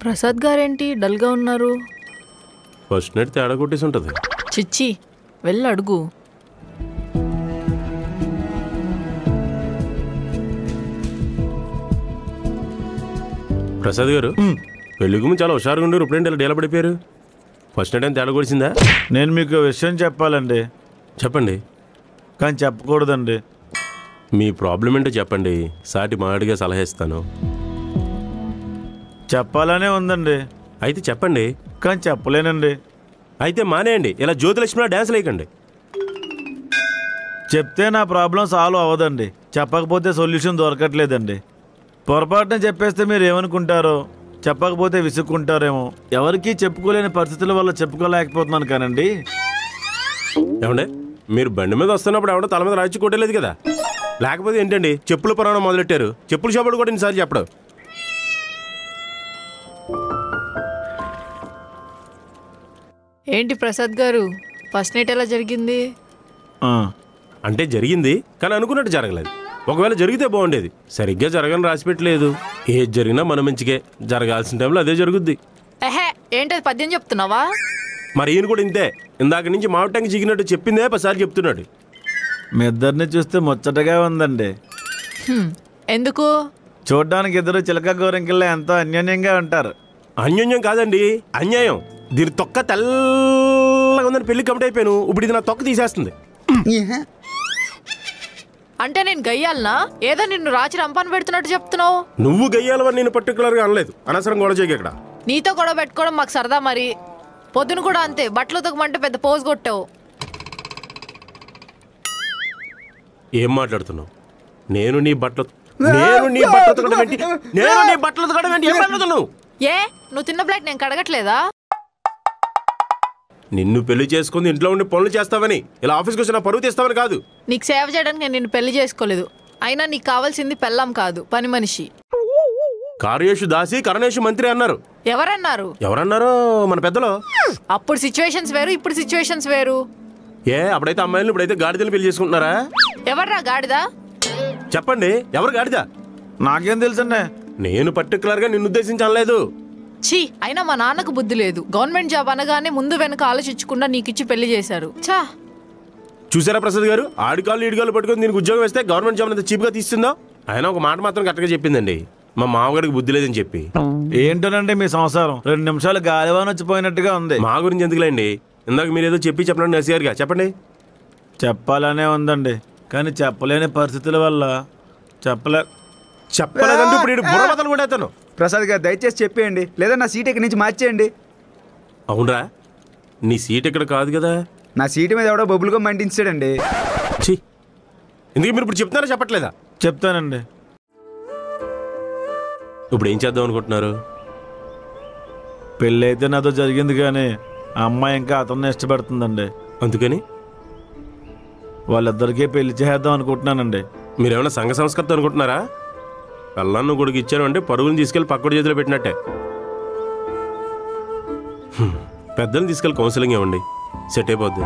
ప్రసాద్ గారేంటి డల్గా ఉన్నారు? ఫస్ట్ నైట్ తేడా కొట్టేసి ఉంటుంది. చిచ్చి, వెళ్ళి అడుగు. ప్రసాద్ గారు, పెళ్లికి ముందు చాలా హుషారుగా ఉండరు, ఇప్పుడేంటి ఇలా డేలా పడిపోయారు? ఫస్ట్ నైట్ ఏం తేడా కొడిసిందా? నేను మీకు విషయం చెప్పాలండి. చెప్పండి. కానీ చెప్పకూడదండి. మీ ప్రాబ్లం ఏంటో చెప్పండి, సాటి మాడిగా సలహా ఇస్తాను. చెప్పాలనే ఉందండి. అయితే చెప్పండి. కానీ చెప్పలేనండి. అయితే మానేయండి, ఇలా జ్యోతిలక్ష్మిలా డ్యాన్స్ లేకండి. చెప్తే నా ప్రాబ్లం సాల్వ్ అవ్వదండి, చెప్పకపోతే సొల్యూషన్ దొరకట్లేదండి. పొరపాటున చెప్పేస్తే మీరు ఏమనుకుంటారో, చెప్పకపోతే విసుక్కుంటారేమో. ఎవరికీ చెప్పుకోలేని పరిస్థితుల వల్ల చెప్పుకోలేకపోతున్నాను కానండి. ఏమండే, మీరు బండి మీద వస్తున్నప్పుడు ఎవడో తల మీద రాచి కొట్టలేదు కదా? లేకపోతే ఏంటండి చెప్పుల పురాణం మొదలెట్టారు? చెప్పుల షాపులు కూడా ఇన్నిసార్లు చెప్పడం. ఏంటి ప్రసాద్ గారు, ఫస్ట్ నైట్ ఎలా జరిగింది? అంటే జరిగింది, కానీ అనుకున్నట్టు జరగలేదు. ఒకవేళ జరిగితే బాగుండేది, సరిగ్గా జరగని రాసిపెట్టలేదు. ఏది జరిగినా మన మంచికే, జరగాల్సిన టైంలో అదే జరుగుద్ది. ఎహే, ఏంటది పద్యం చెప్తున్నావా? మరి ఈయన కూడా ఇంతే, ఇందాక నుంచి మావటంకి చిగినట్టు చెప్పిందే 10 సార్లు చెప్తున్నాడు. మీ ఇద్దరిని చూస్తే ముచ్చటగా ఉందండి. ఎందుకు? చూడ్డానికి ఇద్దరు చిలక గోరింకల్లా ఎంతో అన్యోన్యంగా ఉంటారు. అన్యోన్యం కాదండి, అన్యాయం. దీని తొక్క తెల్లగా ఉందని పెళ్లి కమిట్ అయిపోయాను, ఇప్పుడు ఇది నా తొక్క తీసేస్తుంది. అంటే నేను గయ్యాలనా? ఏదో నిన్ను రాచి రంపాన పెడుతున్నట్టు చెప్తున్నావు. నువ్వు గయ్యాలని నేను పర్టికులర్ గా అనలేదు, అనవసరం గొడవ చేయక. ఇక్కడ నీతో గొడవ పెట్టుకోవడం మాకు సరదా. మరి పొద్దున కూడా అంతే, బట్టలు ఉతకమంటే పెద్ద పోజ్ కొట్టావు. ఏం మాట్లాడుతున్నావు? నేను నీ బట్టలు ఉతకడం ఏంటి? ఏం మాట్లాడుతున్నావు? ఏ, నువ్వు తిన్న ప్లేట్ నేను కడగట్లేదా? నిన్ను పెళ్లి చేసుకుని ఇంట్లో ఉండి పనులు చేస్తావని, ఇలా ఆఫీస్కి వచ్చిన పరువు తీస్తావని కాదు. నీకు సేవ చేయడానికి నేను నిన్ను పెళ్లి చేసుకోలేదు. అయినా నీకు కావాల్సింది పెళ్ళాం కాదు, పని మనిషి. కార్యేషు దాసి కరణేషు మంత్రి అన్నారు. ఎవరన్నారు? ఎవరన్నారో మన పెద్దలు. అప్పుడు సిచ్యువేషన్స్ వేరు, ఇప్పుడు సిచ్యువేషన్స్ వేరు. అప్పుడైతే అమ్మాయిలు, ఇప్పుడైతే గాడిదలు పెళ్లి చేసుకుంటున్నారా? ఎవర్రా గాడిదా? చెప్పండి, ఎవరు గాడిదా? నాకేం తెలుసండి. నేను పర్టికులర్ గా నిన్ను ఉద్దేశించి అనలేదు. ఛీ, అయినా మా నాన్నకు బుద్ధి లేదు. గవర్నమెంట్ జాబ్ అనగానే ముందు వెనక ఆలోచించకుండా నీకిచ్చి పెళ్లి చేశారు. ఛా, చూసారా ప్రసాద్ గారు, ఆడికాళ్ళు ఈడికాళ్ళు పట్టుకొని దీనికి ఉద్యోగం వేస్తే గవర్నమెంట్ జాబ్ అంత చీప్గా తీస్తుందో. ఆయన ఒక మాట మాత్రం కరెక్ట్గా చెప్పిందండి, మా మామగారికి బుద్ధి లేదని చెప్పి. ఏంటోనండి మీ సంసారం 2 నిమిషాలు గాలివాన వచ్చిపోయినట్టుగా ఉంది. మా గురించి ఎందుకులేండి, ఇందాక మీరు ఏదో చెప్పండి నర్సి గారిగా చెప్పండి. చెప్పాలనే ఉందండి, కానీ చెప్పలేని పరిస్థితుల వల్ల చెప్పలేదంటే ఇప్పుడు ఈడు బుర్ర బద్దలు కూడా అవుతాను. ప్రసాద్ గారు దయచేసి చెప్పేయండి, లేదా నా సీట్ ఇక్కడి నుంచి మార్చేయండి. అవునరా, నీ సీట్ ఇక్కడ కాదు కదా. నా సీటు మీద ఎవడో బొబ్బులుగా మంటించాడండి. ఛీ, ఎందుకు మీరు ఇప్పుడు చెప్తున్నారా చెప్పట్లేదా? చెప్తానండి. ఇప్పుడు ఏం చేద్దాం అనుకుంటున్నారు? పెళ్ళి అయితే నాతో జరిగింది, కానీ ఆ అమ్మాయి ఇంకా అతన్ని ఇష్టపడుతుందండి. అందుకని వాళ్ళిద్దరికీ పెళ్లి చేద్దాం అనుకుంటున్నానండి. మీరేమైనా సంఘ సంస్కృతి అనుకుంటున్నారా? పెళ్ళాన్ని కొడుకు ఇచ్చాను అంటే పరుగుని తీసుకెళ్ళి పక్కడి చేతిలో పెట్టినట్టే. పెద్దల్ని తీసుకెళ్ళి కౌన్సిలింగ్ ఇవ్వండి, సెట్ అయిపోద్ది.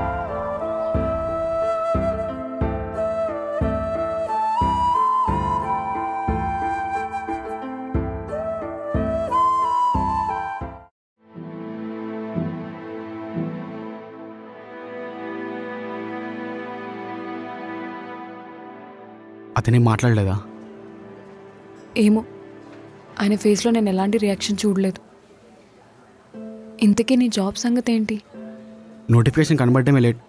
అతనే మాట్లాడలేదా? ఏమో, ఆయన ఫేస్లో నేను ఎలాంటి రియాక్షన్ చూడలేదు. ఇంతకీ నీ జాబ్ సంగతి ఏంటి? Notification కనబడటమే late.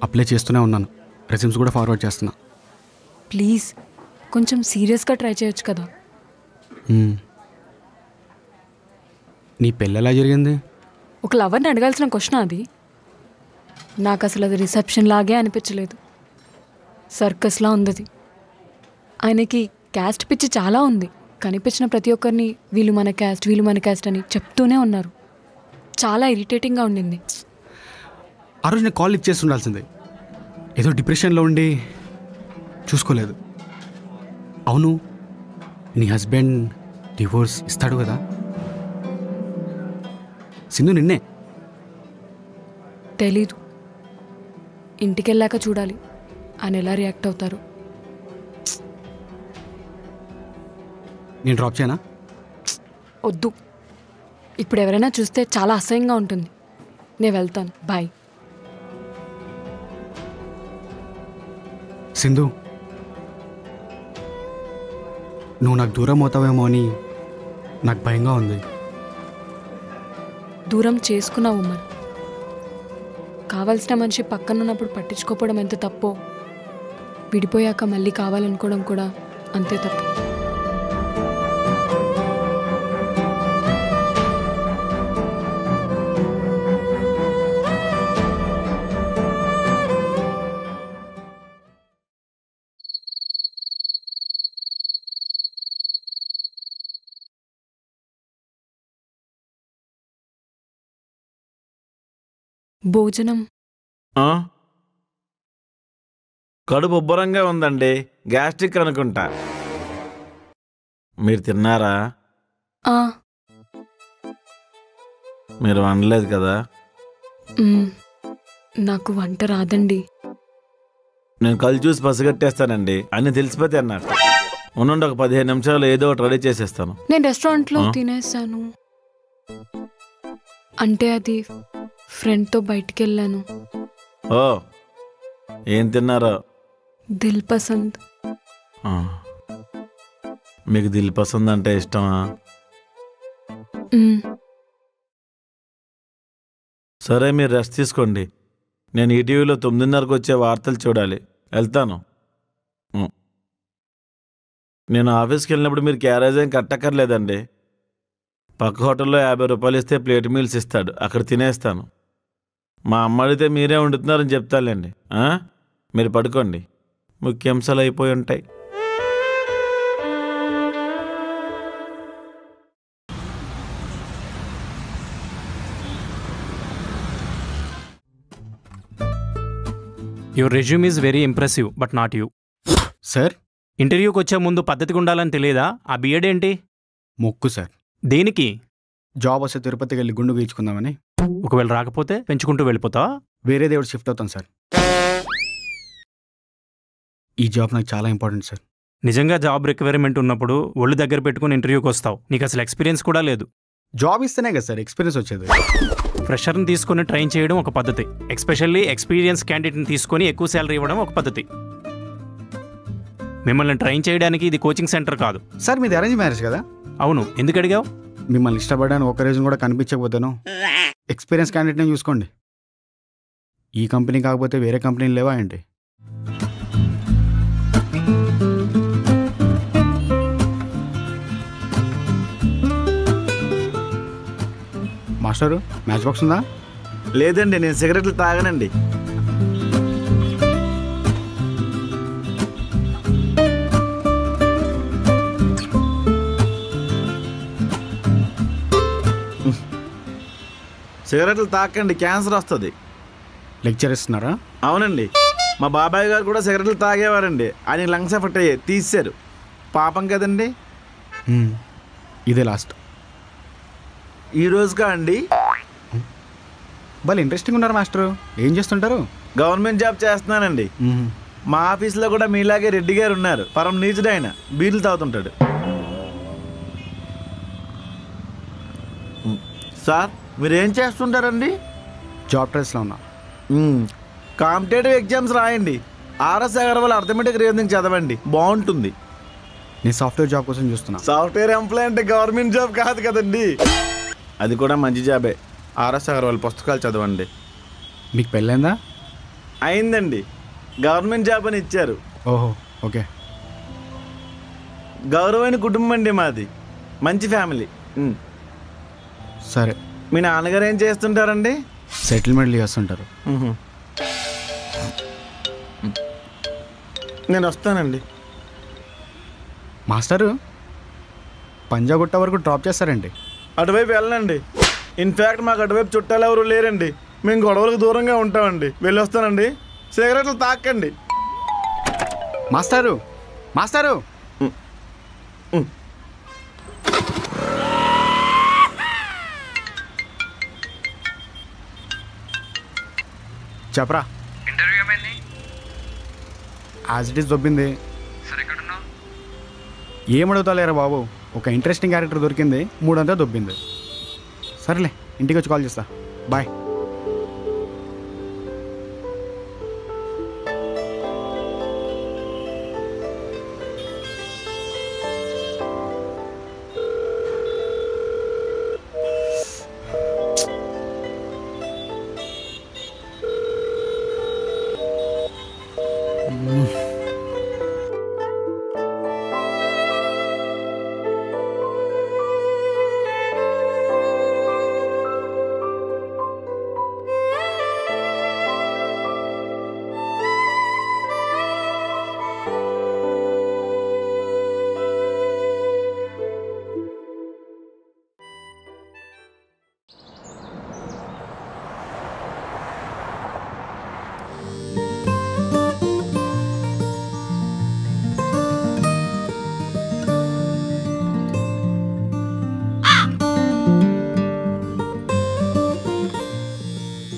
అప్లై చేస్తూనే ఉన్నాను, రెజ్యూమ్స్ కూడా ఫార్వర్డ్ చేస్తున్నా. ప్లీజ్ కొంచెం సీరియస్గా ట్రై చేయొచ్చు కదా. నీ పెళ్ళి ఎలా జరిగింది? ఒక లవర్ని అడగాల్సిన క్వశ్చన్ అది. నాకు అసలు అది రిసెప్షన్ లాగే అనిపించలేదు, సర్కస్లా ఉంది. ఆయనకి క్యాస్ట్ పిచ్చి చాలా ఉంది. కనిపించిన ప్రతి ఒక్కరిని వీళ్ళు మన క్యాస్ట్ అని చెప్తూనే ఉన్నారు. చాలా ఇరిటేటింగ్గా ఉండింది. ఆ రోజు నేను కాల్ లిఫ్ట్ చేసి ఉండాల్సిందే. ఏదో డిప్రెషన్లో ఉండి చూసుకోలేదు. అవును, నీ హస్బెండ్ డివోర్స్ ఇస్తాడు కదా? సింధు నిన్నే. తెలీదు, ఇంటికెళ్ళాక చూడాలి ఆయన ఎలా రియాక్ట్ అవుతారు. నేను డ్రాప్ చేయనా? వద్దు, ఇప్పుడు ఎవరైనా చూస్తే చాలా అసహ్యంగా ఉంటుంది. నేను వెళ్తాను, బాయ్. సింధు, నువ్వు నాకు దూరం అవుతావేమో అని నాకు భయంగా ఉంది. దూరం చేసుకున్నావు మరి. కావాల్సిన మనిషి పక్కనున్నప్పుడు పట్టించుకోవడం ఎంత తప్పో, విడిపోయాక మళ్ళీ కావాలనుకోవడం కూడా అంతే తప్పు. భోజనం కడుపు ఉబ్బరంగా ఉందండి, గ్యాస్ట్రిక్ అనుకుంటా. మీరు తిన్నారా? మీరు వండలేదు కదా? నాకు వంట రాదండి. నేను కళ్ళు చూసి పసిగట్టేస్తానండి, అన్ని తెలిసిపోతే అన్నారు. ఉండండి, ఒక 15 నిమిషాలు ఏదో ఒకటి రెడీ చేసేస్తాను. నేను రెస్టారెంట్లో తినేసాను. అంటే అది ఫ్రెండ్తో బయటికి వెళ్ళాను. ఓ, ఏం తిన్నారో? దిల్ పసంద్. మీకు దిల్ పసంద్ అంటే ఇష్టమా? సరే, మీరు రెస్ట్ తీసుకోండి. నేను ఈటీవీలో 9:30కు వచ్చే వార్తలు చూడాలి, వెళ్తాను. నేను ఆఫీస్కి వెళ్ళినప్పుడు మీరు క్యారేజ్ ఏం కట్టక్కర్లేదండి. పక్క హోటల్లో 50 రూపాయలు ఇస్తే ప్లేట్ మీల్స్ ఇస్తాడు, అక్కడ తినేస్తాను. మా అమ్మ అడిగితే మీరే వండుతున్నారని చెప్తాలేండి. మీరు పడుకోండి, ముఖ్యాంశాలు అయిపోయి ఉంటాయి. Your resume is very impressive but not you. Sir, ఇంటర్వ్యూకి వచ్చే ముందు పద్ధతిగా ఉండాలని తెలియదా? ఆ బిఎడ్ ఏంటి? మొక్కు సార్. దేనికి? జాబ్ వస్తే తిరుపతికి వెళ్ళి గుండు గీయించుకుందామని. ఒకవేళ రాకపోతే పెంచుకుంటూ వెళ్ళిపోతావా? వేరే దేవుడు షిఫ్ట్ అవుతాను సార్. ఈ జాబ్ నాకు చాలా ఇంపార్టెంట్ సార్. నిజంగా జాబ్ రిక్వైర్మెంట్ ఉన్నప్పుడు ఒళ్ళు దగ్గర పెట్టుకుని ఇంటర్వ్యూకి వస్తావు. నీకు అసలు ఎక్స్పీరియన్స్ కూడా లేదు. జాబ్ ఇస్తేనే కదా సార్ ఎక్స్పీరియన్స్ వచ్చేది. ఫ్రెషర్ని తీసుకొని ట్రైన్ చేయడం ఒక పద్ధతి, ఎక్స్పెషల్లీ ఎక్స్పీరియన్స్ క్యాండిడేట్ని తీసుకొని ఎక్కువ శాలరీ ఇవ్వడం ఒక పద్ధతి. మిమ్మల్ని ట్రైన్ చేయడానికి ఇది కోచింగ్ సెంటర్ కాదు. సార్ మీది అరేంజ్ మ్యారేజ్ కదా? అవును, ఎందుకు అడిగావు? మిమ్మల్ని ఇష్టపడడానికి ఒక రీజన్ కూడా కనిపించకపోతాను. ఎక్స్పీరియన్స్ క్యాండిడేట్ని చూసుకోండి. ఈ కంపెనీ కాకపోతే వేరే కంపెనీలు లేవా ఏంటి? మాస్టరు మ్యాచ్ బాక్స్ ఉందా? లేదండి, నేను సిగరెట్లు తాగనండి. సిగరెట్లు తాకండి, క్యాన్సర్ వస్తుంది. లెక్చర్ ఇస్తున్నారా? అవునండి, మా బాబాయ్ గారు కూడా సిగరెట్లు తాగేవారండి. ఆయన లంగ్స్ ఎఫెక్ట్ అయ్యాయి, తీశారు. పాపం కదండి. ఇదే లాస్ట్. ఈ రోజుకా అండి? వాళ్ళు ఇంట్రెస్టింగ్ ఉన్నారు మాస్టరు. ఏం చేస్తుంటారు? గవర్నమెంట్ జాబ్ చేస్తున్నానండి. మా ఆఫీస్లో కూడా మీలాగే రెడ్డి గారు ఉన్నారు. పరం నీచుడు ఆయన, బీర్లు తాగుతుంటాడు. సార్ మీరేం చేస్తుంటారండి? జాబ్ ట్రైల్స్లో ఉన్నా. కాంపిటేటివ్ ఎగ్జామ్స్ రాయండి. ఆర్ఎస్ అగర్వాల్ అర్థమెటిక్ రీజనింగ్ చదవండి, బాగుంటుంది. నేను సాఫ్ట్వేర్ జాబ్ కోసం చూస్తున్నా. సాఫ్ట్వేర్ ఎంప్లాయ్ అంటే గవర్నమెంట్ జాబ్ కాదు కదండి. అది కూడా మంచి జాబే. ఆర్ఎస్ అగర్వాల్ పుస్తకాలు చదవండి. మీకు పెళ్ళైందా? అయిందండి, గవర్నమెంట్ జాబ్ అని ఇచ్చారు. ఓహో, ఓకే. గౌరవమైన కుటుంబం అండి మాది, మంచి ఫ్యామిలీ. సరే. మీ నాన్నగారు ఏం చేస్తుంటారండి? సెటిల్మెంట్లు చేస్తుంటారు. నేను వస్తానండి. మాస్టరు పంజాగుట్ట వరకు డ్రాప్ చేస్తారండి? అటువైపు వెళ్ళండి. ఇన్ఫ్యాక్ట్ మాకు అటువైపు చుట్టాలు ఎవరు లేరండి. మేము గొడవలకు దూరంగా ఉంటామండి. వెళ్ళొస్తానండి. సిగరెట్లు తాకండి. మాస్టరు మాస్టరు చెప్పరా. ఇంటర్వ్యూ ఏమైంది? యాజ్ ఇట్ ఈస్ దొబ్బింది. సరే, ఎక్కడున్నావు? ఏమడుగుతా లేరా బాబు, ఒక ఇంట్రెస్టింగ్ క్యారెక్టర్ దొరికింది, 300 దొబ్బింది. సరేలే, ఇంటికి వచ్చి కాల్ చేస్తా. బాయ్.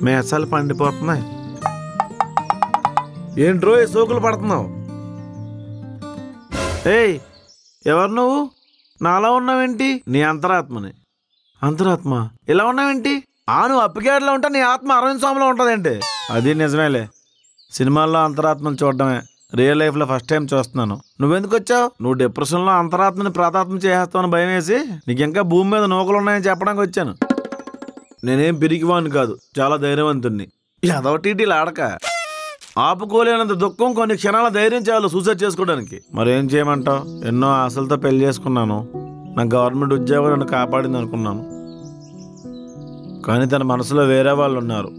మేసాలు పండిపోతున్నాయి. ఏంట్రో ఈ సోకులు పడుతున్నావు? ఏయ్, ఎవరు నువ్వు? నాలా ఉన్నావేంటి? నీ అంతరాత్మని. అంతరాత్మ ఇలా ఉన్నావేంటి? నువ్వు అప్పికేట్లా ఉంటా, నీ ఆత్మ అరవింద్ స్వామిలో ఉంటుందేంటి? అది నిజమేలే, సినిమాల్లో అంతరాత్మను చూడడమే, రియల్ లైఫ్లో ఫస్ట్ టైం చూస్తున్నాను. నువ్వెందుకు వచ్చావు? నువ్వు డిప్రెషన్లో అంతరాత్మని ప్రాతాత్మ చేసేస్తావని భయం వేసి నీకు ఇంకా భూమి మీద నూకలు ఉన్నాయని చెప్పడానికి వచ్చాను. నేనేం పిరికివాడిని కాదు, చాలా ధైర్యవంతుణ్ణి. అదొకటి ఆడక ఆపుకోలేనంత దుఃఖం, కొన్ని క్షణాల ధైర్యం చాలు సూసైడ్ చేసుకోవడానికి. మరేం చేయమంటావు? ఎన్నో ఆశలతో పెళ్లి చేసుకున్నాను. నా గవర్నమెంట్ ఉద్యోగం నన్ను కాపాడింది అనుకున్నాను. కానీ తన మనసులో వేరే వాళ్ళు ఉన్నారు.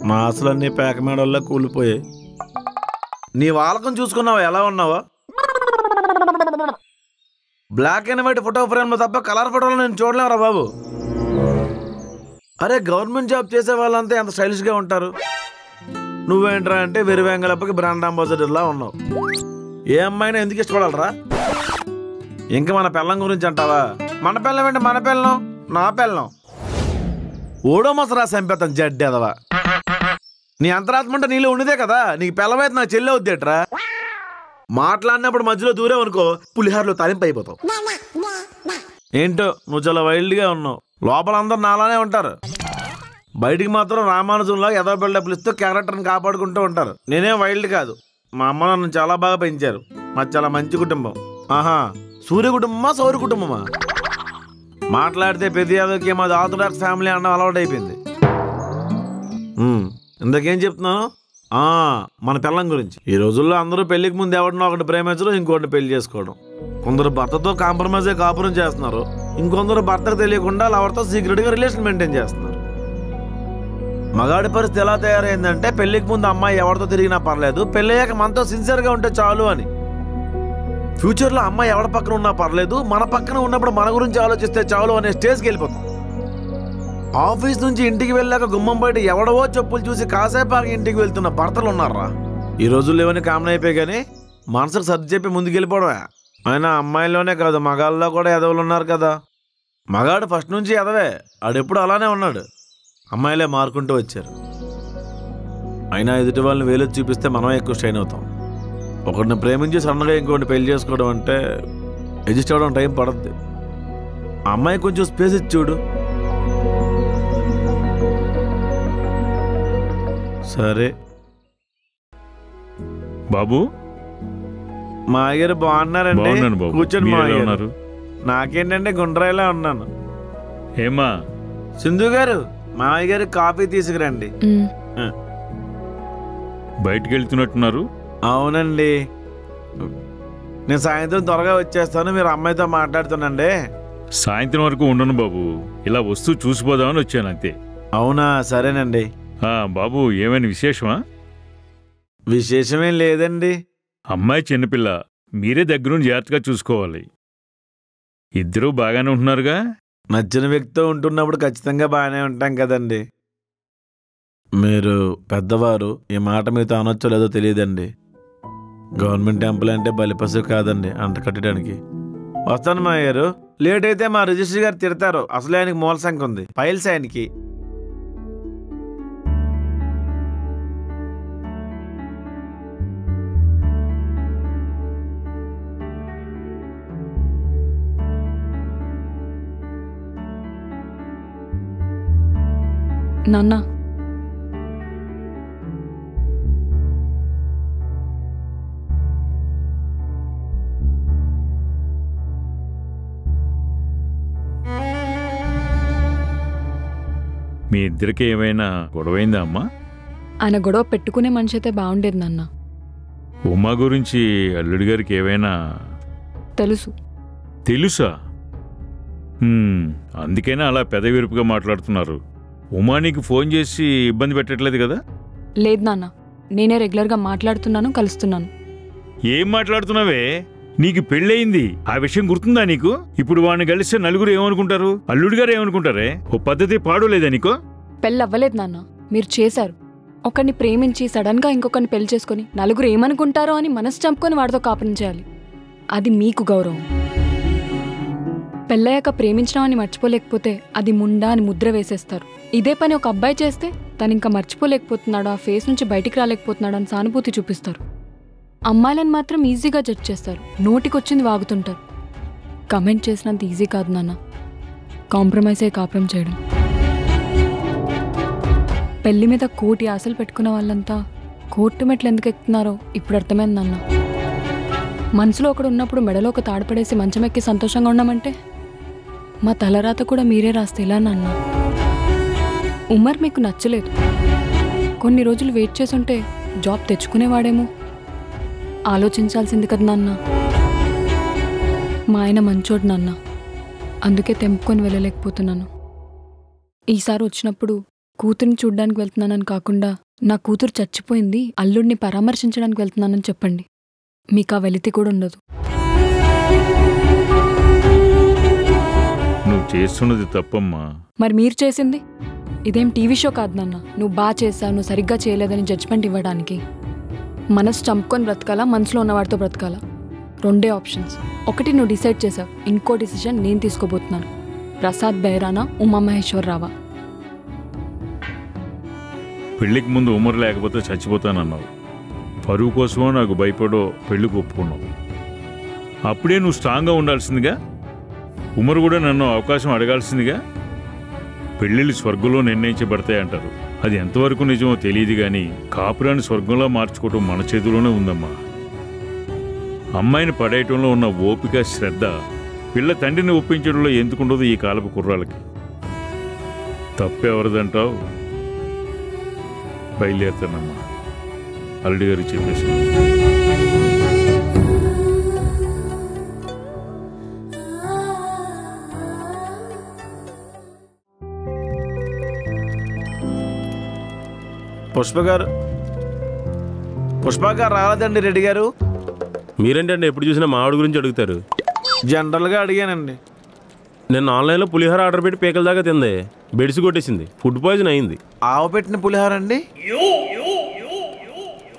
మా ఆశలన్నీ పేకమేడల్లో కూలిపోయాయి. నీ వాలకం చూసుకున్నావా ఎలా ఉన్నావా? బ్లాక్ అండ్ వైట్ ఫోటో ఫ్రేమ్లో తప్ప కలర్ ఫోటోలో నేను చూడలేవరా బాబు. అరే, గవర్నమెంట్ జాబ్ చేసే వాళ్ళంతా ఎంత స్టైలిష్గా ఉంటారు. నువ్వేంట్రా అంటే వెరివెంగళప్పకి బ్రాండ్ అంబాసిడర్లా ఉన్నావు. ఏ అమ్మాయినా ఎందుకు ఇష్టపడాలరా? ఇంకా మన పెళ్ళం గురించి అంటావా? మన పెళ్ళం ఏంటి? మన పెళ్ళం, నా పెళ్ళం. ఓడో మసరా సంపేతం జడ్డేదవా. నీ అంతరాత్మ అంటే నీలో ఉండేదే కదా, నీకు పెళ్ళమైతే నా చెల్లి అవుద్దేట్రా. మాట్లాడినప్పుడు మధ్యలో దూరం అనుకో, పులిహారలో తాలింపు అయిపోతావు. ఏంటో నువ్వు చాలా వైల్డ్గా ఉన్నావు. లోపల అందరు నాలానే ఉంటారు, బయటికి మాత్రం రామానుజంలో ఏదో బిల్డప్లు ఇస్తూ క్యారెక్టర్ని కాపాడుకుంటూ ఉంటారు. నేనేం వైల్డ్ కాదు. మా అమ్మ నన్ను చాలా బాగా పెంచారు. మాది చాలా మంచి కుటుంబం. ఆహా, సూర్య కుటుంబమా సౌర్య కుటుంబమా? మాట్లాడితే ప్రతి యాదవ్కి మాది ఆర్థడాక్స్ ఫ్యామిలీ అన్న అలవాటు అయిపోయింది. ఇంతకేం చెప్తున్నాను? మన పిల్లం గురించి. ఈ రోజుల్లో అందరూ పెళ్లికి ముందు ఎవరినో ఒకటి ప్రేమించడం, ఇంకోటిని పెళ్లి చేసుకోవడం. కొందరు భర్తతో కాంప్రమైజ్ అయ్యి కాపురం చేస్తున్నారు, ఇంకొందరు భర్తకు తెలియకుండా లవర్తో సీక్రెట్గా రిలేషన్ మెయింటైన్ చేస్తున్నారు. మగాడి పరిస్థితి ఎలా తయారైందంటే పెళ్లికి ముందు అమ్మాయి ఎవరితో తిరిగినా పర్లేదు, పెళ్ళయ్యాక మనతో సిన్సియర్గా ఉంటే చాలు అని. ఫ్యూచర్లో అమ్మాయి ఎవరి పక్కన ఉన్నా పర్లేదు, మన పక్కన ఉన్నప్పుడు మన గురించి ఆలోచిస్తే చాలు అనే స్టేజ్కి వెళ్ళిపోతాం. ఆఫీస్ నుంచి ఇంటికి వెళ్ళాక గుమ్మం బయట ఎవడవో చెప్పులు చూసి కాసేపాకి ఇంటికి వెళ్తున్న భర్తలు ఉన్నారా? ఈ రోజుల్లో ఏమైనా కామన్ అయిపోయి కానీ మనసుకు సర్ది చెప్పి ముందుకు వెళ్ళిపోవడమే. అయినా అమ్మాయిల్లోనే కాదు, మగాళ్ళలో కూడా ఎదవలు ఉన్నారు కదా. మగాడు ఫస్ట్ నుంచి ఎదవే, ఆడెప్పుడు అలానే ఉన్నాడు. అమ్మాయిలే మారుకుంటూ వచ్చారు. అయినా ఎదుటి వాళ్ళని వేలు చూపిస్తే మనం ఎక్కువ స్ట్రెయిన్ అవుతాం. ఒకరిని ప్రేమించి సన్నగా ఇంకోటి పెళ్లి చేసుకోవడం అంటే అడ్జస్ట్ అవ్వడం టైం పడుద్ది. ఆ అమ్మాయి కొంచెం స్పేస్ ఇచ్చి చూడు. సరే బాబు. మా అయ్యారు బాగున్నారండి. బాగున్నాను బాబు. కూర్చొని మా మీరు ఎలా అయ్యారు. ఉన్నారు? నాకేంటంటే గుండ్రాయిలా ఉన్నాను. ఏమా సింధు గారు, మామయ్య గారు కాఫీ తీసుకురండి. బయటికి వెళ్తున్నట్టున్నారు? అవునండి, నేను సాయంత్రం త్వరగా వచ్చేస్తాను, మీరు అమ్మాయితో మాట్లాడుతున్నాండి. సాయంత్రం వరకు ఉండను బాబు, ఇలా వస్తూ చూసిపోదామని వచ్చాను అంతే. అవునా, సరేనండి. బాబు, ఏమైనా విశేషమా? విశేషమేం లేదండి. అమ్మాయి చిన్నపిల్ల, మీరే దగ్గరుండి జాగ్రత్తగా చూసుకోవాలి. ఇద్దరూ బాగానే ఉంటున్నారుగా? నచ్చిన వ్యక్తితో ఉంటున్నప్పుడు ఖచ్చితంగా బాగానే ఉంటాం కదండి. మీరు పెద్దవారు, ఈ మాట మీతో అనొచ్చో లేదో తెలియదండి. గవర్నమెంట్ ఎంప్లాయ్ అంటే బలిపసు కాదండి అంట కట్టడానికి. వస్తాను మా గారు. లేట్ అయితే మా రిజిస్టర్ గారు తిడతారు. అసలు ఆయనకి మూల సంఖ్య ఉంది, ఫైల్స్ ఆయనకి. నాన్న, మీ ఇద్దరికి ఏమైనా గొడవైందా అమ్మా? ఆయన గొడవ పెట్టుకునే మనిషి అయితే బాగుండేది నాన్న. ఉమా గురించి అల్లుడి గారికి ఏమైనా తెలుసు. తెలుసా? అందుకైనా అలా పెదవిరుపుగా మాట్లాడుతున్నారు. ఉమా నీకు ఫోన్ చేసి ఇబ్బంది పెట్టట్లేదు కదా? లేదు నాన్న, నేనే రెగ్యులర్గా మాట్లాడుతున్నాను, కలుస్తున్నాను. ఏం మాట్లాడుతున్నావే? నీకు పెళ్ళయింది, ఆ విషయం గుర్తుందా నీకు? ఇప్పుడు వాడిని కలిస్తే నలుగురు ఏమనుకుంటారు? అల్లుడి గారు ఏమనుకుంటారే? ఓ పద్ధతి పాడులేదా నీకు? పెళ్ళి అవ్వలేదు నాన్న, మీరు చేశారు. ఒకరిని ప్రేమించి సడన్గా ఇంకొకరిని పెళ్లి చేసుకుని నలుగురు ఏమనుకుంటారో అని మనసు చంపుకొని వాడితో కాపురం చేయాలి. అది మీకు గౌరవం. పెళ్ళయ్యాక ప్రేమించడామని మర్చిపోలేకపోతే అది ముండా అని ముద్ర వేసేస్తారు. ఇదే పని ఒక అబ్బాయి చేస్తే తను ఇంకా మర్చిపోలేకపోతున్నాడు, ఆ ఫేస్ నుంచి బయటికి రాలేకపోతున్నాడు అని సానుభూతి చూపిస్తారు. అమ్మాయిలను మాత్రం ఈజీగా జడ్జ్ చేస్తారు, నోటికొచ్చింది వాగుతుంటారు. కమెంట్ చేసినంత ఈజీ కాదు నాన్న కాంప్రమైజ్ అయ్యి కాపురం చేయడం. పెళ్లి మీద కోటి ఆశలు పెట్టుకున్న వాళ్ళంతా కోర్టు మెట్లు ఎందుకు ఎక్కుతున్నారో ఇప్పుడు అర్థమైంది నాన్న. మనసులో ఒకడు ఉన్నప్పుడు మెడలో ఒక తాడుపడేసి మంచమెక్కి సంతోషంగా ఉన్నామంటే మా తలరాత కూడా మీరే రాస్తే ఇలా నాన్న. ఉమర్ మీకు నచ్చలేదు, కొన్ని రోజులు వెయిట్ చేసుంటే జాబ్ తెచ్చుకునేవాడేమో. ఆలోచించాల్సింది కదా నాన్న. మా ఆయన మంచోడు నాన్న, అందుకే తెంపుకొని వెళ్ళలేకపోతున్నాను. ఈసారి వచ్చినప్పుడు కూతుర్ని చూడ్డానికి వెళ్తున్నానని కాకుండా నా కూతురు చచ్చిపోయింది, అల్లుడిని పరామర్శించడానికి వెళ్తున్నానని చెప్పండి. మీకు ఆ వెలితి కూడా ఉండదు. నువ్వు చేస్తున్నది తప్పమ్మా. మరి మీరు చేసింది ఇదేం టీవీ షో కాదు నాన్న. నువ్వు బాగా చేశావు, నువ్వు సరిగ్గా చేయలేదని జడ్జ్మెంట్ ఇవ్వడానికి. మనసు చంపుకొని బ్రతకాలా, మనసులో ఉన్నవాడితో బ్రతకాలా? రెండే ఆప్షన్స్. ఒకటి నువ్వు డిసైడ్ చేసావు, ఇంకో డిసిషన్ నేను తీసుకోబోతున్నాను. ప్రసాద్ బైరానా, ఉమామహేశ్వరరావా? పెళ్లికి ముందు ఉమర్ లేకపోతే చచ్చిపోతానన్నావు. పరువు కోసమో నాకు భయపడో పెళ్లికి ఒప్పుకున్నావు. అప్పుడే నువ్వు స్ట్రాంగ్గా ఉండాల్సిందిగా. ఉమర్ కూడా నన్ను అవకాశం అడగాల్సిందిగా. పెళ్ళిళ్ళు స్వర్గంలో నిర్ణయించబడతాయి అంటారు. అది ఎంతవరకు నిజమో తెలియదు కానీ కాపురాన్ని స్వర్గంలో మార్చుకోవటం మన చేతిలోనే ఉందమ్మా. అమ్మాయిని పడేయటంలో ఉన్న ఓపిక, శ్రద్ధ పిల్ల తండ్రిని ఒప్పించడంలో ఎందుకుండదు ఈ కాలపు కుర్రాళ్ళకి. తప్పెవరిదంటావు? బయలుదేరుతానమ్మా, అల్లుడి గారికి చెప్పేసి. పుష్ప గారు రాలేదండి రెడ్డి గారు. మీరేంటండి ఎప్పుడు చూసినా మా ఆవిడ గురించి అడుగుతారు? జనరల్గా అడిగానండి. నేను ఆన్లైన్లో పులిహోర ఆర్డర్ పెట్టి పేకల దాకా తిందే, బెడిసి కొట్టేసింది, ఫుడ్ పాయిజన్ అయింది. ఆవు పెట్టిన పులిహోర అండి?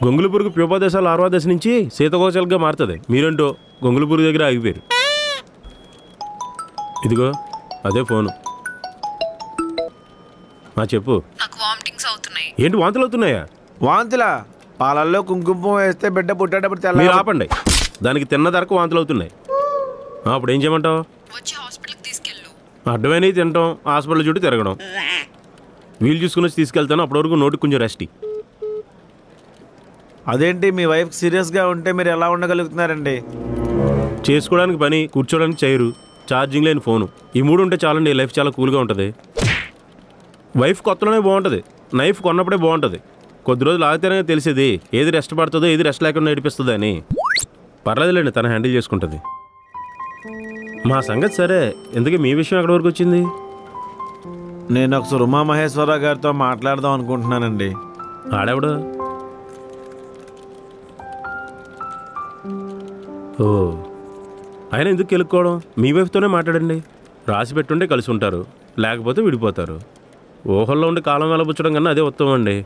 గొంగుల పురుగు ప్యూపదశాలు 6వ దశ నుంచి సీతకోచలుగా మారుతుంది. మీరేంటో గొంగుల పురుగు దగ్గర ఆగిపోయారు. ఇదిగో అదే ఫోను. చెప్పు. ఏంటి వాంతులు అవుతున్నాయా? వాంతులా? పాలల్లో కుంకుమ వేస్తే బిడ్డ పుట్టేటప్పుడు తెల్ల. మీరు ఆపండి. దానికి తిన్న ధరకు వాంతులు అవుతున్నాయి. అప్పుడు ఏం చేయమంటావు? అడ్డమైనవి తినటం, హాస్పిటల్ చుట్టూ తిరగడం. వీలు చూసుకుని వచ్చి తీసుకెళ్తాను. అప్పటి వరకు నోటికి కొంచెం రెస్ట్. అదేంటి మీ వైఫ్ సీరియస్గా ఉంటే మీరు ఎలా ఉండగలుగుతున్నారండి? చేసుకోవడానికి పని, కూర్చోడానికి చైరు, ఛార్జింగ్ లేని ఫోను, ఈ 3 ఉంటే చాలండి. లైఫ్ చాలా కూల్గా ఉంటుంది. వైఫ్ కొత్తలోనే బాగుంటుంది, నైఫ్ కొన్నప్పుడే బాగుంటుంది. కొద్ది రోజులు ఆగితేనే తెలిసేది ఏది రెస్ట్ పడుతుందో, ఏది రెస్ట్ లేకుండా నడిపిస్తుందో అని. పర్లేదులేండి, తను హ్యాండిల్ చేసుకుంటుంది. మా సంగతి సరే, ఎందుకు మీ విషయం ఎక్కడి వరకు వచ్చింది? నేను ఒకసారి ఉమామహేశ్వరరావు గారితో మాట్లాడదాం అనుకుంటున్నానండి. ఆడెవడు? ఓ, ఆయన ఎందుకు కెలుక్కోవడం? మీ వైఫ్తోనే మాట్లాడండి. రాసి పెట్టుంటే కలిసి ఉంటారు, లేకపోతే విడిపోతారు. ఊహల్లో ఉండి కాలం వెలబుచ్చడం కన్నా అదే ఉత్తమం అండి.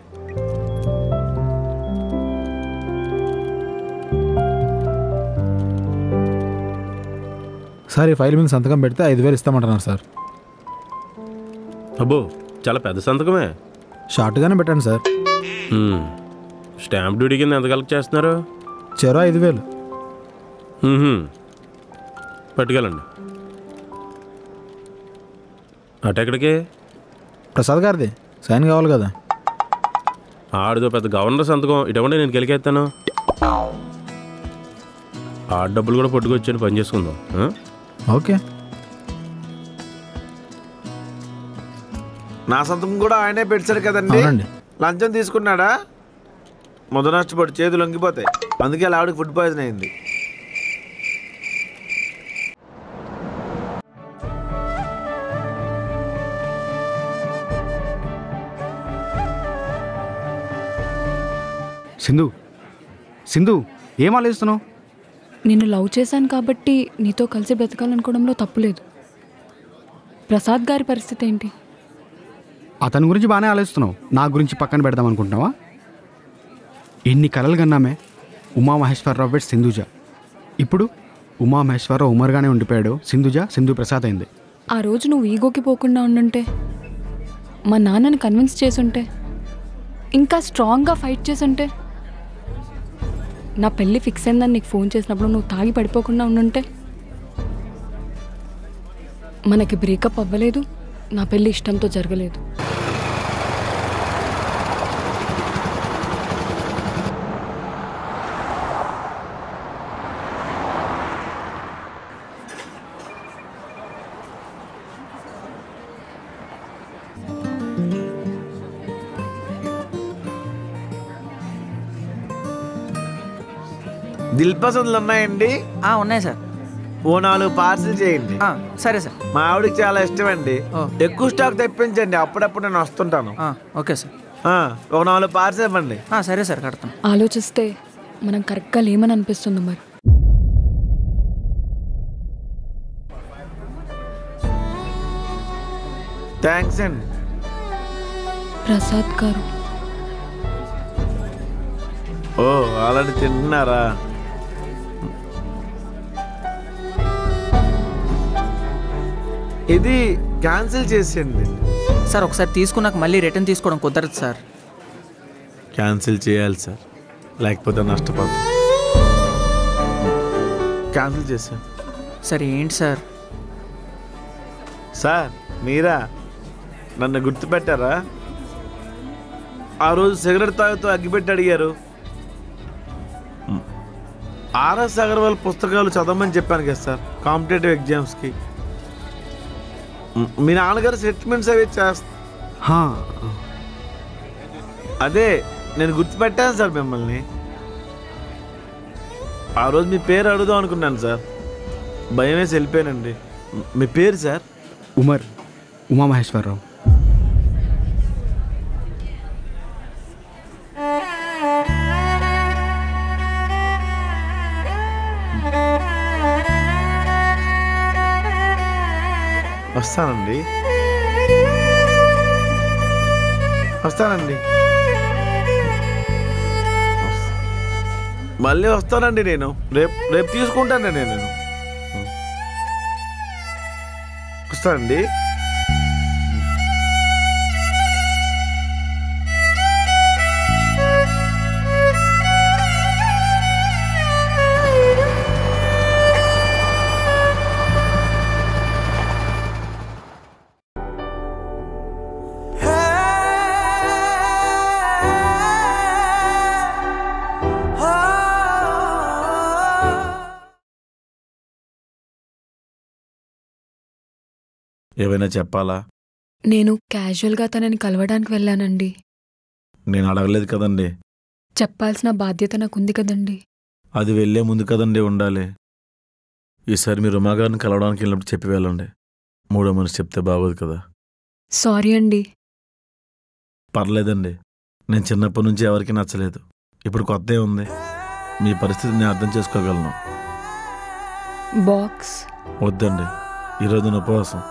సార్ ఈ ఫైల్ మీద సంతకం పెడితే 5,000 ఇస్తామంటున్నారు సార్. అబ్బో, చాలా పెద్ద సంతకమే. షార్ట్గానే పెట్టండి సార్. స్టాంప్ డ్యూటీ కింద ఎంత కలెక్ట్ చేస్తున్నారు? చెరో 5,000. పట్టుకెళ్ళండి. అటెక్కడికి? ప్రసాద్ గారిది సైన్ కావాలి కదా. ఆడితో పెద్ద గవర్నర్ సంతకం ఇటువంటి నేను గెలికేస్తాను. ఆ డబ్బులు కూడా పట్టుకొచ్చాను, పని చేసుకుందాం. ఓకే. నా సంతకం కూడా ఆయనే పెట్టాడు కదండి. లంచం తీసుకున్నాడా? మొదటి నష్టపడి చేతులు లొంగిపోతాయి. అందుకే అలా ఆవిడకి ఫుడ్ పాయిజన్ అయింది. సింధు ఏం ఆలోచిస్తున్నావు? నిన్ను లవ్ చేశాను కాబట్టి నీతో కలిసి బ్రతకాలనుకోవడంలో తప్పులేదు. ప్రసాద్ గారి పరిస్థితి ఏంటి? అతని గురించి బాగానే ఆలోచిస్తున్నావు, నా గురించి పక్కన పెడదాం అనుకుంటున్నావా? ఎన్ని కలలు కన్నామే. ఉమామహేశ్వరరావు పెట్టి సింధుజ. ఇప్పుడు ఉమామహేశ్వరరావు ఉమర్గానే ఉండిపోయాడు. సింధుజ సింధు ప్రసాద్ అయింది. ఆ రోజు నువ్వు ఈగోకి పోకుండా ఉండుంటే, మా నాన్నని కన్విన్స్ చేసుంటే, ఇంకా స్ట్రాంగ్గా ఫైట్ చేసుంటే, నా పెళ్ళి ఫిక్స్ అయిందని నీకు ఫోన్ చేసినప్పుడు నువ్వు తాగి పడిపోకుండా ఉండుంటే, మనకి బ్రేకప్ అవ్వలేదు, నా పెళ్ళి ఇష్టంతో జరగలేదు. దిల్ పసందులు ఉన్నాయండి? ఉన్నాయి సార్. ఓ 4 పార్సిల్ చేయండి. సరే సార్. మా ఆవిడకి చాలా ఇష్టం అండి. ఎక్కువ స్టాక్ తెప్పించండి, అప్పుడప్పుడు నేను వస్తుంటాను. Okay sir. ఒక 4 పార్సిల్ ఇవ్వండి. సరే సార్, కడతాం. ఆలోచిస్తే మనం కరెక్ట్గా లేమని అనిపిస్తుంది. మరి థ్యాంక్స్ అండి. ప్రసాద్ గారు. ఓ, ఆల్రెడీ తింటున్నారా? ఇది క్యాన్సిల్ చేసేయండి సార్. ఒకసారి తీసుకున్నాక మళ్ళీ రిటర్న్ తీసుకోవడం కుదరదు సార్. క్యాన్సిల్ చేయాలి సార్, లేకపోతే నష్టపోతాం. క్యాన్సిల్ చేశాను. సరే ఏంటి సార్? సార్ మీరా? నన్ను గుర్తుపెట్టారా? ఆ రోజు సిగరెట్ తాగుతూ అగ్గిపెట్టి అడిగారు. ఆర్ఎస్ అగర్వాల్ పుస్తకాలు చదవమని చెప్పాను కదా సార్ కాంపిటేటివ్ ఎగ్జామ్స్కి. మీ నాన్నగారు సెటిల్మెంట్స్ అవి అదే నేను గుర్తుపెట్టాను సార్ మిమ్మల్ని. ఆ రోజు మీ పేరు అడుగుదాం అనుకున్నాను సార్, భయం వేసి వెళ్ళిపోయానండి. మీ పేరు సార్? ఉమామహేశ్వరరావు. వస్తానండి. మళ్ళీ వస్తానండి. నేను రేపు తీసుకుంటానండి. నేను వస్తానండి. ఏమైనా చెప్పాలా? నేను క్యాజువల్గా తనని కలవడానికి వెళ్ళానండి. నేను అడగలేదు కదండి. చెప్పాల్సిన బాధ్యత నాకుంది కదండి. అది వెళ్ళే ముందు కదండి ఉండాలి. ఈసారి మీరు ఉమాగారిని కలవడానికి వెళ్ళినప్పుడు చెప్పి వెళ్ళండి. మూడో మనిషి చెప్తే బాగోదు కదా. సారీ అండి. పర్లేదండి. నేను చిన్నప్పటి నుంచి ఎవరికి నచ్చలేదు. ఇప్పుడు కొత్త ఉంది. మీ పరిస్థితి నేను అర్థం చేసుకోగలను. బాక్స్ వద్దండి, ఈరోజు ఉపవాసం.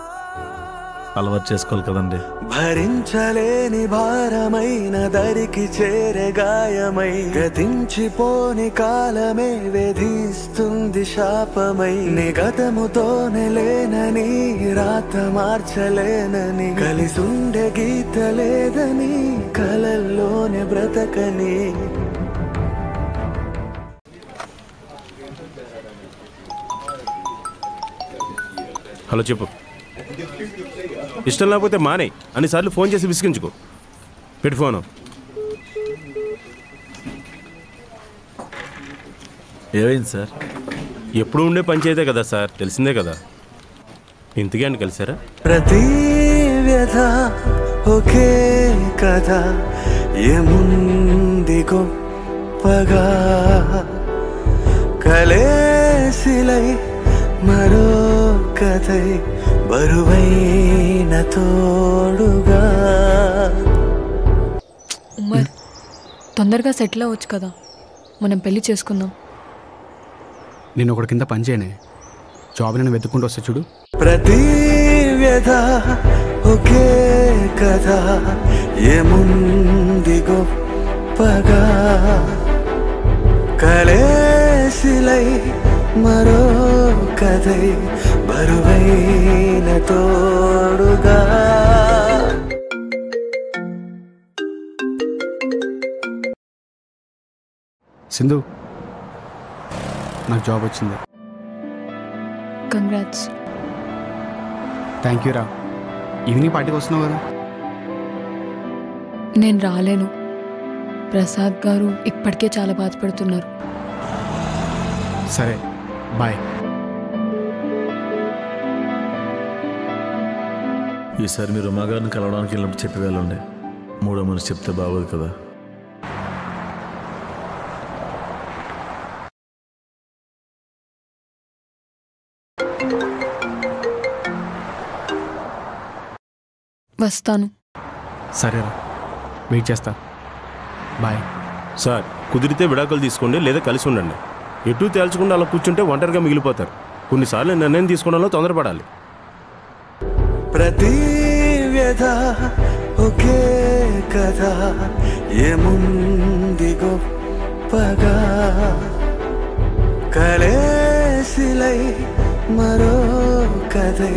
అలవాటు చేసుకోవాలి కదండి. భరించలేని భారమైన దరికి చేరే గాయమై గతించిపోని కాలమే వేధిస్తుంది శాపమై నిగతముతోనే లేనని రాత మార్చలేనని కలిసుండే గీత లేదని కలల్లోనే బ్రతకని. హలో చెప్పు. ఇష్టం లేకపోతే మానే అన్నిసార్లు ఫోన్ చేసి విసిగించుకో. పెట్టి ఫోను. ఏమైంది సార్? ఎప్పుడు ఉండే పంచాయితే కదా సార్, తెలిసిందే కదా. ఇంతకే అని కలిసారా? ప్రతి వ్యథ ఒకే కథ ఏముంది గొప్పగా కలేసిలై మరో కథై బరువైన తోడుగా. ఉమర్, తొందరగా సెటిల్ అవ్వచ్చు కదా, మనం పెళ్లి చేసుకుందాం. నేను ఒకటి కింద పని చేయనే, జాబ్ నేను వెతుక్కుంటూ వస్తే చూడు. ప్రతి వ్యథ ఒకే కథ ఏముంది గొప్పగా కలేసిలై మరో కథై బరువైన తోడుగా. సింధు, నాకు జాబ్ వచ్చింది. కంగ్రాట్స్. థ్యాంక్ యూ రా. ఈవినింగ్ పార్టీకి వస్తున్నావు కదా? నేను రాలేను. ప్రసాద్ గారు ఇప్పటికే చాలా బాధపడుతున్నారు. సరే, బాయ్. ఈసారి మీరు ఉమాగారిని కలవడానికి వెళ్ళినప్పుడు చెప్పి వెళ్ళండి. మూడో మనిషి చెప్తే బాగోదు కదా. వస్తాను. సరేరా, వెయిట్ చేస్తా. బాయ్. సార్, కుదిరితే విడాకులు తీసుకోండి, లేదా కలిసి ఉండండి. ఎటు తేల్చకుండా అలా కూర్చుంటే ఒంటరిగా మిగిలిపోతారు. కొన్నిసార్లు నిర్ణయం తీసుకోవడంలో తొందరపడాలి. ప్రతి వ్యథ ఒకే కథ ఏముంది గొప్పగా కలేసిలై మరో కథై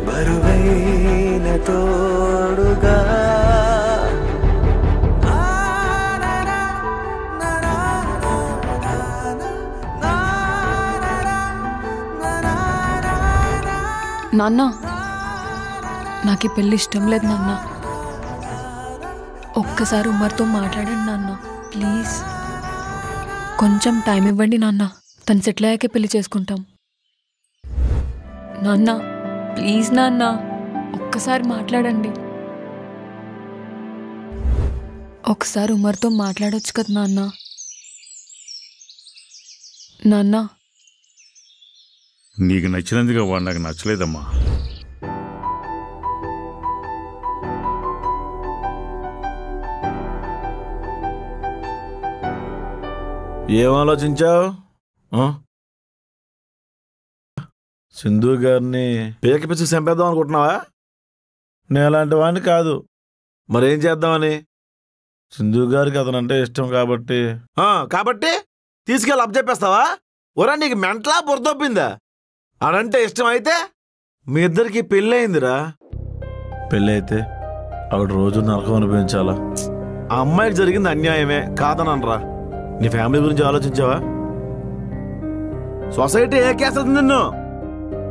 బరువైన తోడుగా. నాన్న, నాకు ఈ పెళ్ళి ఇష్టం లేదు నాన్న. ఒక్కసారి ఉమర్తో మాట్లాడండి నాన్న ప్లీజ్. కొంచెం టైం ఇవ్వండి నాన్న. తను సెటిల్ అయ్యాకే పెళ్లి చేసుకుంటాం. నాన్న ప్లీజ్ నాన్న, ఒక్కసారి మాట్లాడండి. ఒకసారి ఉమర్తో మాట్లాడొచ్చు కదా నాన్న. నాన్న నీకు నచ్చినందుగా వాడు నాకు నచ్చలేదమ్మా. ఏం ఆలోచించావు? సింధు గారిని పేకపిచ్చి చంపేద్దాం అనుకుంటున్నావా? నేను అలాంటి వాడిని కాదు. మరేం చేద్దామని? సింధు గారికి అతనంటే ఇష్టం కాబట్టి కాబట్టి తీసుకెళ్ళి అప్పచెప్పేస్తావా? ఒరా నీకు మెంటలా బురదొప్పిందా? అనంటే ఇష్టం అయితే మీ ఇద్దరికి పెళ్ళయిందిరా. పెళ్ళైతే ఆవిడ రోజు నరకం అనిపించాలా? ఆ అమ్మాయికి జరిగింది అన్యాయమే కాదనరా. నీ ఫ్యామిలీ గురించి ఆలోచించావా? సొసైటీ ఏకేస్తుంది నిన్ను.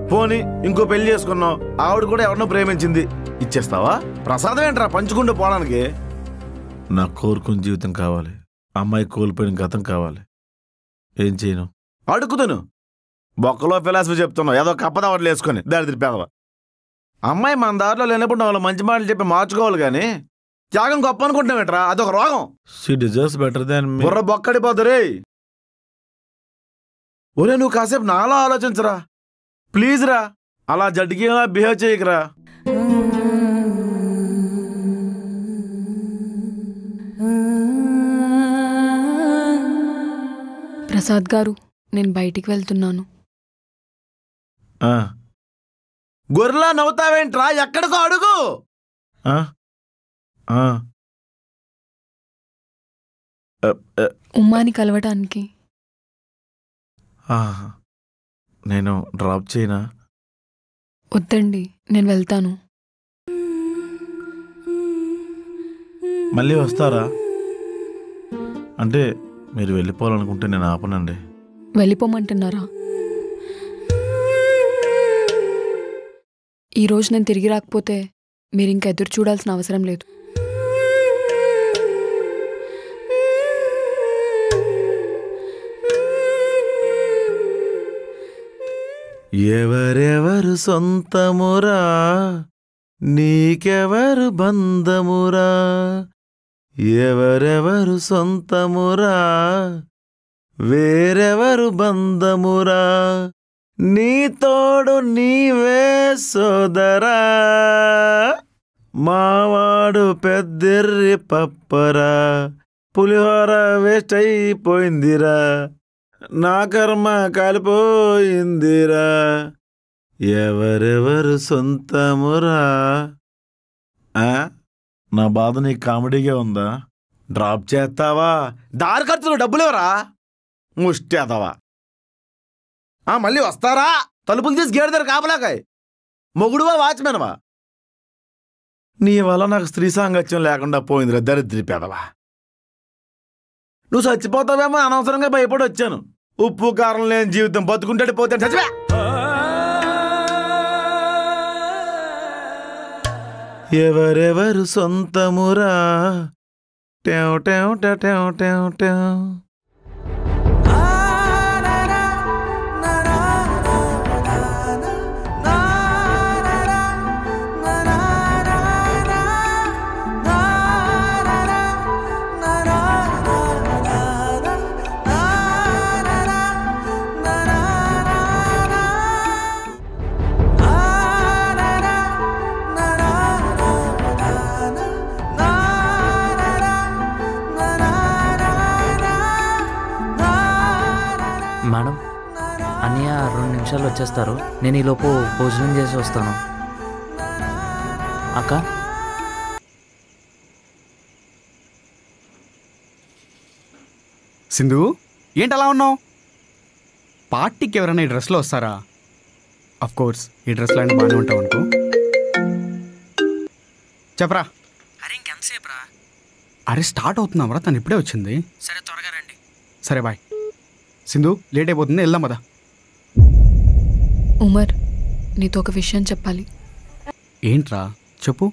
పోనీ ఇంకో పెళ్లి చేసుకున్నావు, ఆవిడ కూడా ఎవరినో ప్రేమించింది, ఇచ్చేస్తావా? ప్రసాదం ఏంట్రా పంచుకుంటూ పోవడానికి? నాకు కోరుకున్న జీవితం కావాలి, అమ్మాయి కోల్పోయిన గతం కావాలి. ఏం చేయను? అడుగుతాను. బొక్కలో ఫిలాసఫీ చెప్తున్నావు ఏదో కప్పదా వాటిలో వేసుకొని దారి పేదవా. అమ్మాయి మన దారిలో లేనప్పుడు వాళ్ళు మంచి మాటలు చెప్పి మార్చుకోవాలి కానీ త్యాగం గొప్ప అనుకుంటున్నావేట్రా? అదొక రోగం. షీ డిజర్వ్స్ బెటర్ దాన్ మీ. బుర్ర బొక్కడిపోతురే. ఒరే నువ్వు కాసేపు నాలో ఆలోచించరా ప్లీజ్ రా. అలా జడ్కి బిహేవ్ చేయకరా. ప్రసాద్ గారు నేను బయటికి వెళ్తున్నాను. గొర్రెలా నవ్వుతావేంట్రా? ఎక్కడికో అడుగు. ఉమ్మాని కలవటానికి. నేను డ్రాప్ చేయనా? వద్దండి నేను వెళ్తాను. మళ్ళీ వస్తారా? అంటే మీరు వెళ్ళిపోవాలనుకుంటే నేను ఆపనండి. వెళ్ళిపోమంటున్నారా? ఈరోజు నేను తిరిగి రాకపోతే మీరు ఇంకా ఎదురు చూడాల్సిన అవసరం లేదు. ఎవరెవరు సొంతమురా, నీకెవరు బంధమురా? ఎవరెవరు సొంతమురా, వేరెవరు బంధమురా? నీ తోడు నీవే సోదరా, మావాడు పెద్దెర్రి పప్పరా, పులిహోర వేస్ట్ అయిపోయిందిరా, నా కర్మ కాలిపోయిందిరా. ఎవరెవరు సొంతమురా. నా బాధ నీకు కామెడీగా ఉందా? డ్రాప్ చేస్తావా? దారి ఖర్చులు డబ్బులేవరా? ముష్టేతావా? మళ్ళీ వస్తారా? తలుపులు తీసి గేడు దగ్గర కాపలాకాయ్. మొగుడువా వాచ్మెన్వా? నీ వల్ల నాకు స్త్రీ సాంగత్యం లేకుండా పోయిందిరా దరిద్రి పేదవా. నువ్వు చచ్చిపోతావేమో అనవసరంగా భయపడి వచ్చాను. ఉప్పు కారం లేని జీవితం బతుకుంటాడు పోతాడు చచ్చిపో. ఎవరెవరు సొంతమురా. టెవ్ టెవ్ టెవ్ టెవ్ టెవ్. మేడం అన్నయ్య 2 నిమిషాలు వచ్చేస్తారు. నేను ఈలోపు భోజనం చేసి వస్తాను. అక్క సింధు ఏంటి అలా ఉన్నావు? పార్టీకి ఎవరైనా ఈ డ్రెస్లో వస్తారా? అఫ్ కోర్స్ ఈ డ్రెస్లో అయినా బాగానే ఉంటావు అనుకో. చెప్పరా. అరే ఇంకెంతసేపు రా? అరే స్టార్ట్ అవుతున్నావరా, తను ఇప్పుడే వచ్చింది. సరే త్వరగా రండి. సరే బాయ్. సింధు లేట్ అయిపోతుంది, వెళ్దాం కదా. ఉమర్ నీతో ఒక విషయం చెప్పాలి. ఏంట్రా? చెప్పు.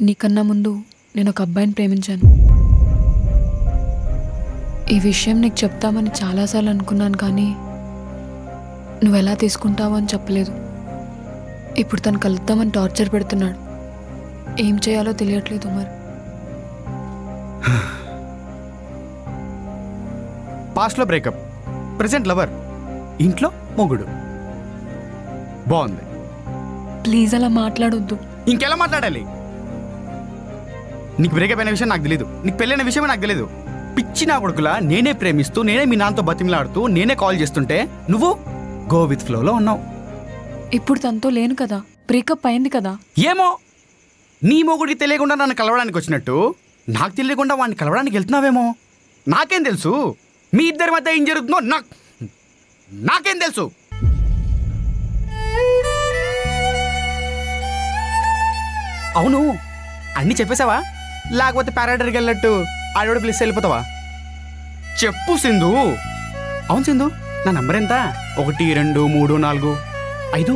నీకన్నా ముందు నేను ఒక అబ్బాయిని ప్రేమించాను. ఈ విషయం నీకు చెప్తామని చాలాసార్లు అనుకున్నాను, కానీ నువ్వు ఎలా తీసుకుంటావో అని చెప్పలేదు. ఇప్పుడు తను కలుద్దామని టార్చర్ పెడుతున్నాడు. ఏం చేయాలో తెలియట్లేదు మరి. పాస్ట్లో బ్రేకప్, ప్రెసెంట్ లవర్, ఇంట్లో మొగుడు. బాగుంది. ప్లీజ్ అలా మాట్లాడొద్దు. ఇంకెలా మాట్లాడాలి? నీకు బ్రేకప్ అయిన విషయం నాకు తెలీదు, నీకు పెళ్ళైన విషయమే నాకు తెలీదు. పిచ్చి నా కొడుకులా నేనే ప్రేమిస్తూ, నేనే మీ నాన్నతో బతిమలాడుతూ, నేనే కాల్ చేస్తుంటే నువ్వు గో విత్ ఫ్లోలో ఉన్నావు. ఇప్పుడు తనతో లేను కదా, బ్రేకప్ అయింది కదా. ఏమో నీ మొగుడికి తెలియకుండా నన్ను కలవడానికి వచ్చినట్టు నాకు తెలియకుండా వాడిని కలవడానికి వెళ్తున్నావేమో. నాకేం తెలుసు మీ ఇద్దరి మధ్య ఏం జరుగుతుందో? నాకేం తెలుసు? అవును, అన్నీ చెప్పేశావా? లేకపోతే పారాడర్కి వెళ్ళట్టు ఆడోడు ప్లేస్ వెళ్ళిపోతావా? చెప్పు సింధు. అవును సింధు, నా నంబర్ ఎంత? 1 2 3 4 5.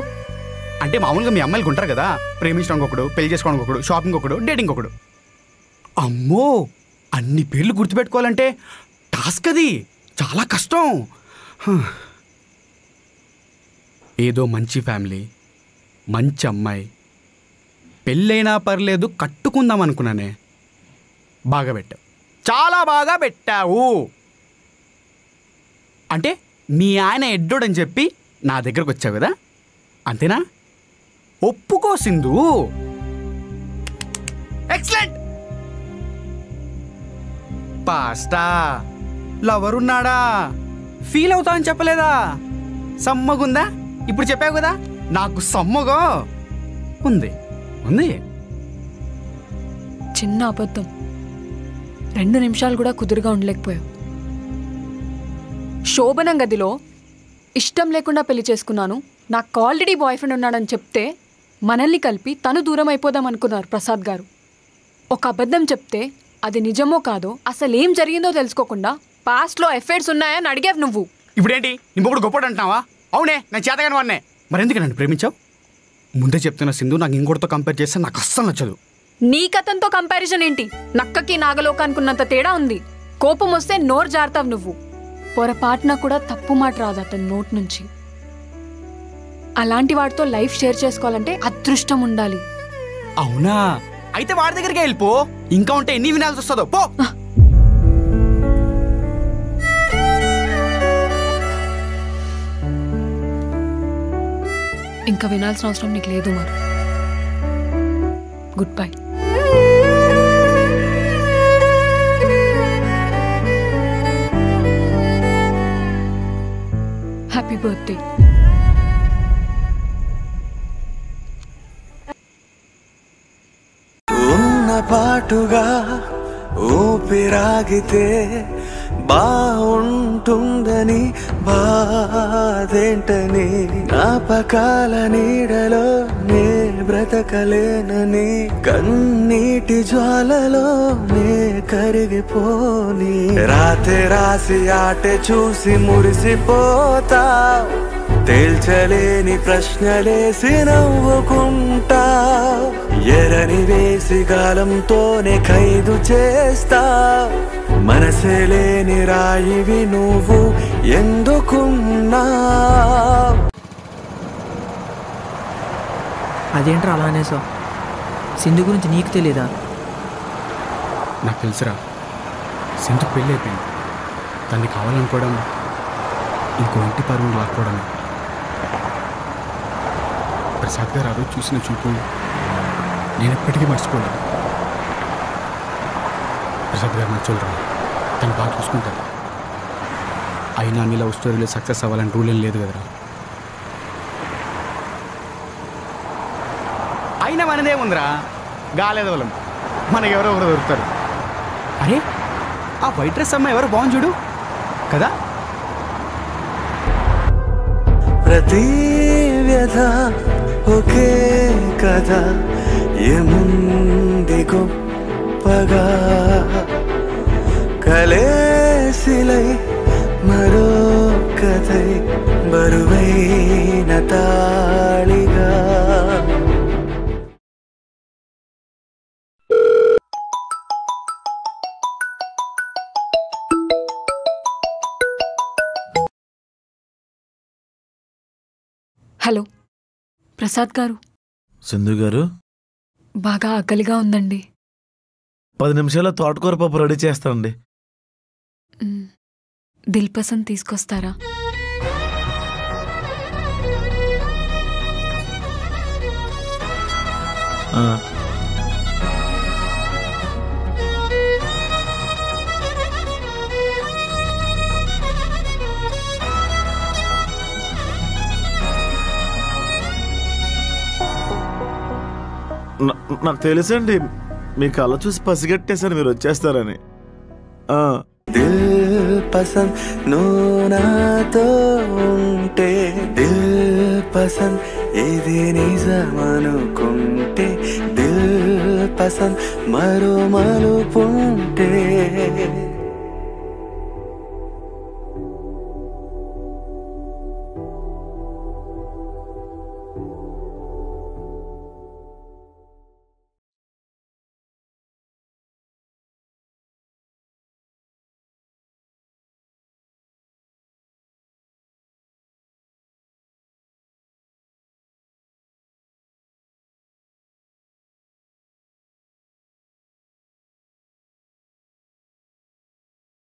అంటే మామూలుగా మీ అమ్మాయిలు ఉంటారు కదా, ప్రేమించడానికి ఒకడు, పెళ్లి చేసుకోవడానికి ఒకడు, షాపింగ్ ఒకడు, డేటింగ్ ఒకడు. అమ్మో, అన్ని పేర్లు గుర్తుపెట్టుకోవాలంటే టాస్క్ అది, చాలా కష్టం. ఏదో మంచి ఫ్యామిలీ, మంచి అమ్మాయి, పెళ్ళైనా పర్లేదు కట్టుకుందాం అనుకున్నానే. బాగా పెట్టావు, చాలా బాగా పెట్టావు. అంటే మీ ఆయన ఎడ్డోడని చెప్పి నా దగ్గరకు వచ్చావు కదా, అంతేనా? ఒప్పుకో సింధు. ఎక్సలెంట్. పాస్టా లవరున్నాడా? ఫీల్ అవుతా అని చెప్పలేదా? సమ్మగుందా? ఇప్పుడు చెప్పావు కదా, నాకు సమ్మగా ఉంది. ఉంది. చిన్న అబద్ధం, 2 నిమిషాలు కూడా కుదురుగా ఉండలేకపోయావు. శోభనం గదిలో ఇష్టం లేకుండా పెళ్లి చేసుకున్నాను, నాకు ఆల్రెడీ బాయ్ ఫ్రెండ్ ఉన్నాడని చెప్తే మనల్ని కలిపి తను దూరం అయిపోదాం అనుకున్నారు ప్రసాద్ గారు. ఒక అబద్ధం చెప్తే అది నిజమో కాదో, అసలు ఏం జరిగిందో తెలుసుకోకుండా పాస్ట్లో ఎఫైర్స్ ఉన్నాయని అడిగావు నువ్వు. ఇప్పుడేంటి నీ మొగుడు గొప్పడు అంటున్నావా? అవునే, నేను చేతగాని వాడినే. మరెందుకు నన్ను ప్రేమించావు? ముందే చెప్తున్న సింధు, నాకు ఇంకోటితో కంపేర్ చేస్తే నాకు అస్సలు నచ్చదు. నీ కథంతో కంపారిజన్ ఏంటి? నక్కకి నాగలోకానుకున్నంత తేడా ఉంది. కోపం వస్తే నోరు జారుతావు నువ్వు. పొరపాటున కూడా తప్పు మాట రాదు అతని నోటి నుంచి. అలాంటి వాడితో లైఫ్ షేర్ చేసుకోవాలంటే అదృష్టం ఉండాలి. అవునా? అయితే వాడి దగ్గరికి వెళ్ళిపో. ఇంకా ఉంటే ఎన్ని వినాల్సి వస్తుందో పో. ఇంకా వినాల్సిన అవసరం నీకు లేదు మరి. Good bye. Happy birthday. ఉన్న పాటుగా ఊపిరాగితే బాగుంటుందని బాధేంటని, జ్ఞాపకాల నీడలో నే బ్రతకలేనని, కన్నీటి జ్వాలలో నే కరిగిపోని, రాతే రాసి ఆటే చూసి మురిసిపోతా, తేల్చలేని ప్రశ్నలేసి నవ్వుకుంటా, ఎరని వేసి గాలంతోనే ఖైదు చేస్తా, మనసే లేని రాయివి నువ్వు ఎందుకున్నా. అదేంట్రా అలా అనేసావు? సింధు గురించి నీకు తెలీదా? నాకు తెలుసురా, సింధు పెళ్ళి అయిపోయింది. దాన్ని కావాలనుకోవడం ఇంకో ఇంటి పరువు లాక్కోవడం. ప్రసాద్ గారు ఆ రోజు చూసిన చూపు నేను ఎప్పటికీ మర్చిపోలేదు. ప్రసాద్ గారు నచ్చోళ్ళరా, తను బాగా చూసుకుంటారు. అయినా అన్ని లవ్ స్టోరీలో సక్సెస్ అవ్వాలని రూల్ ఏం లేదు కదరా. అయినా మనదే ఉందిరా, గాలేదు వాళ్ళం, మనకి ఎవరో ఒకరు దొరుకుతారు. అరే, ఆ వైట్ డ్రెస్ అమ్మాయి ఎవరు బాగుంది చూడు కదా. ప్రతి వ్యధ ఒకే కథ, ఏముంది గొప్పగా, కలేసిలై మరో కథై బరువైన తాళిగా. హలో ప్రసాద్ గారు. సింధు గారు, బాగా ఆకలిగా ఉందండి. 10 నిమిషాల్లో తోటకూర పప్పు రెడీ చేస్తానండి. దిల్ పసంద్ తీసుకొస్తారా? నాకు తెలుసండి, మీ కళ్ళ చూసి పసిగట్టేశాను మీరు వచ్చేస్తారని. దిల్ పసంద్ నువ్వు నాతో ఉంటే, దిల్ పసంద్ ఇది నిజమనుకుంటే, దిల్ పసంద్ మరో మలుపుంటే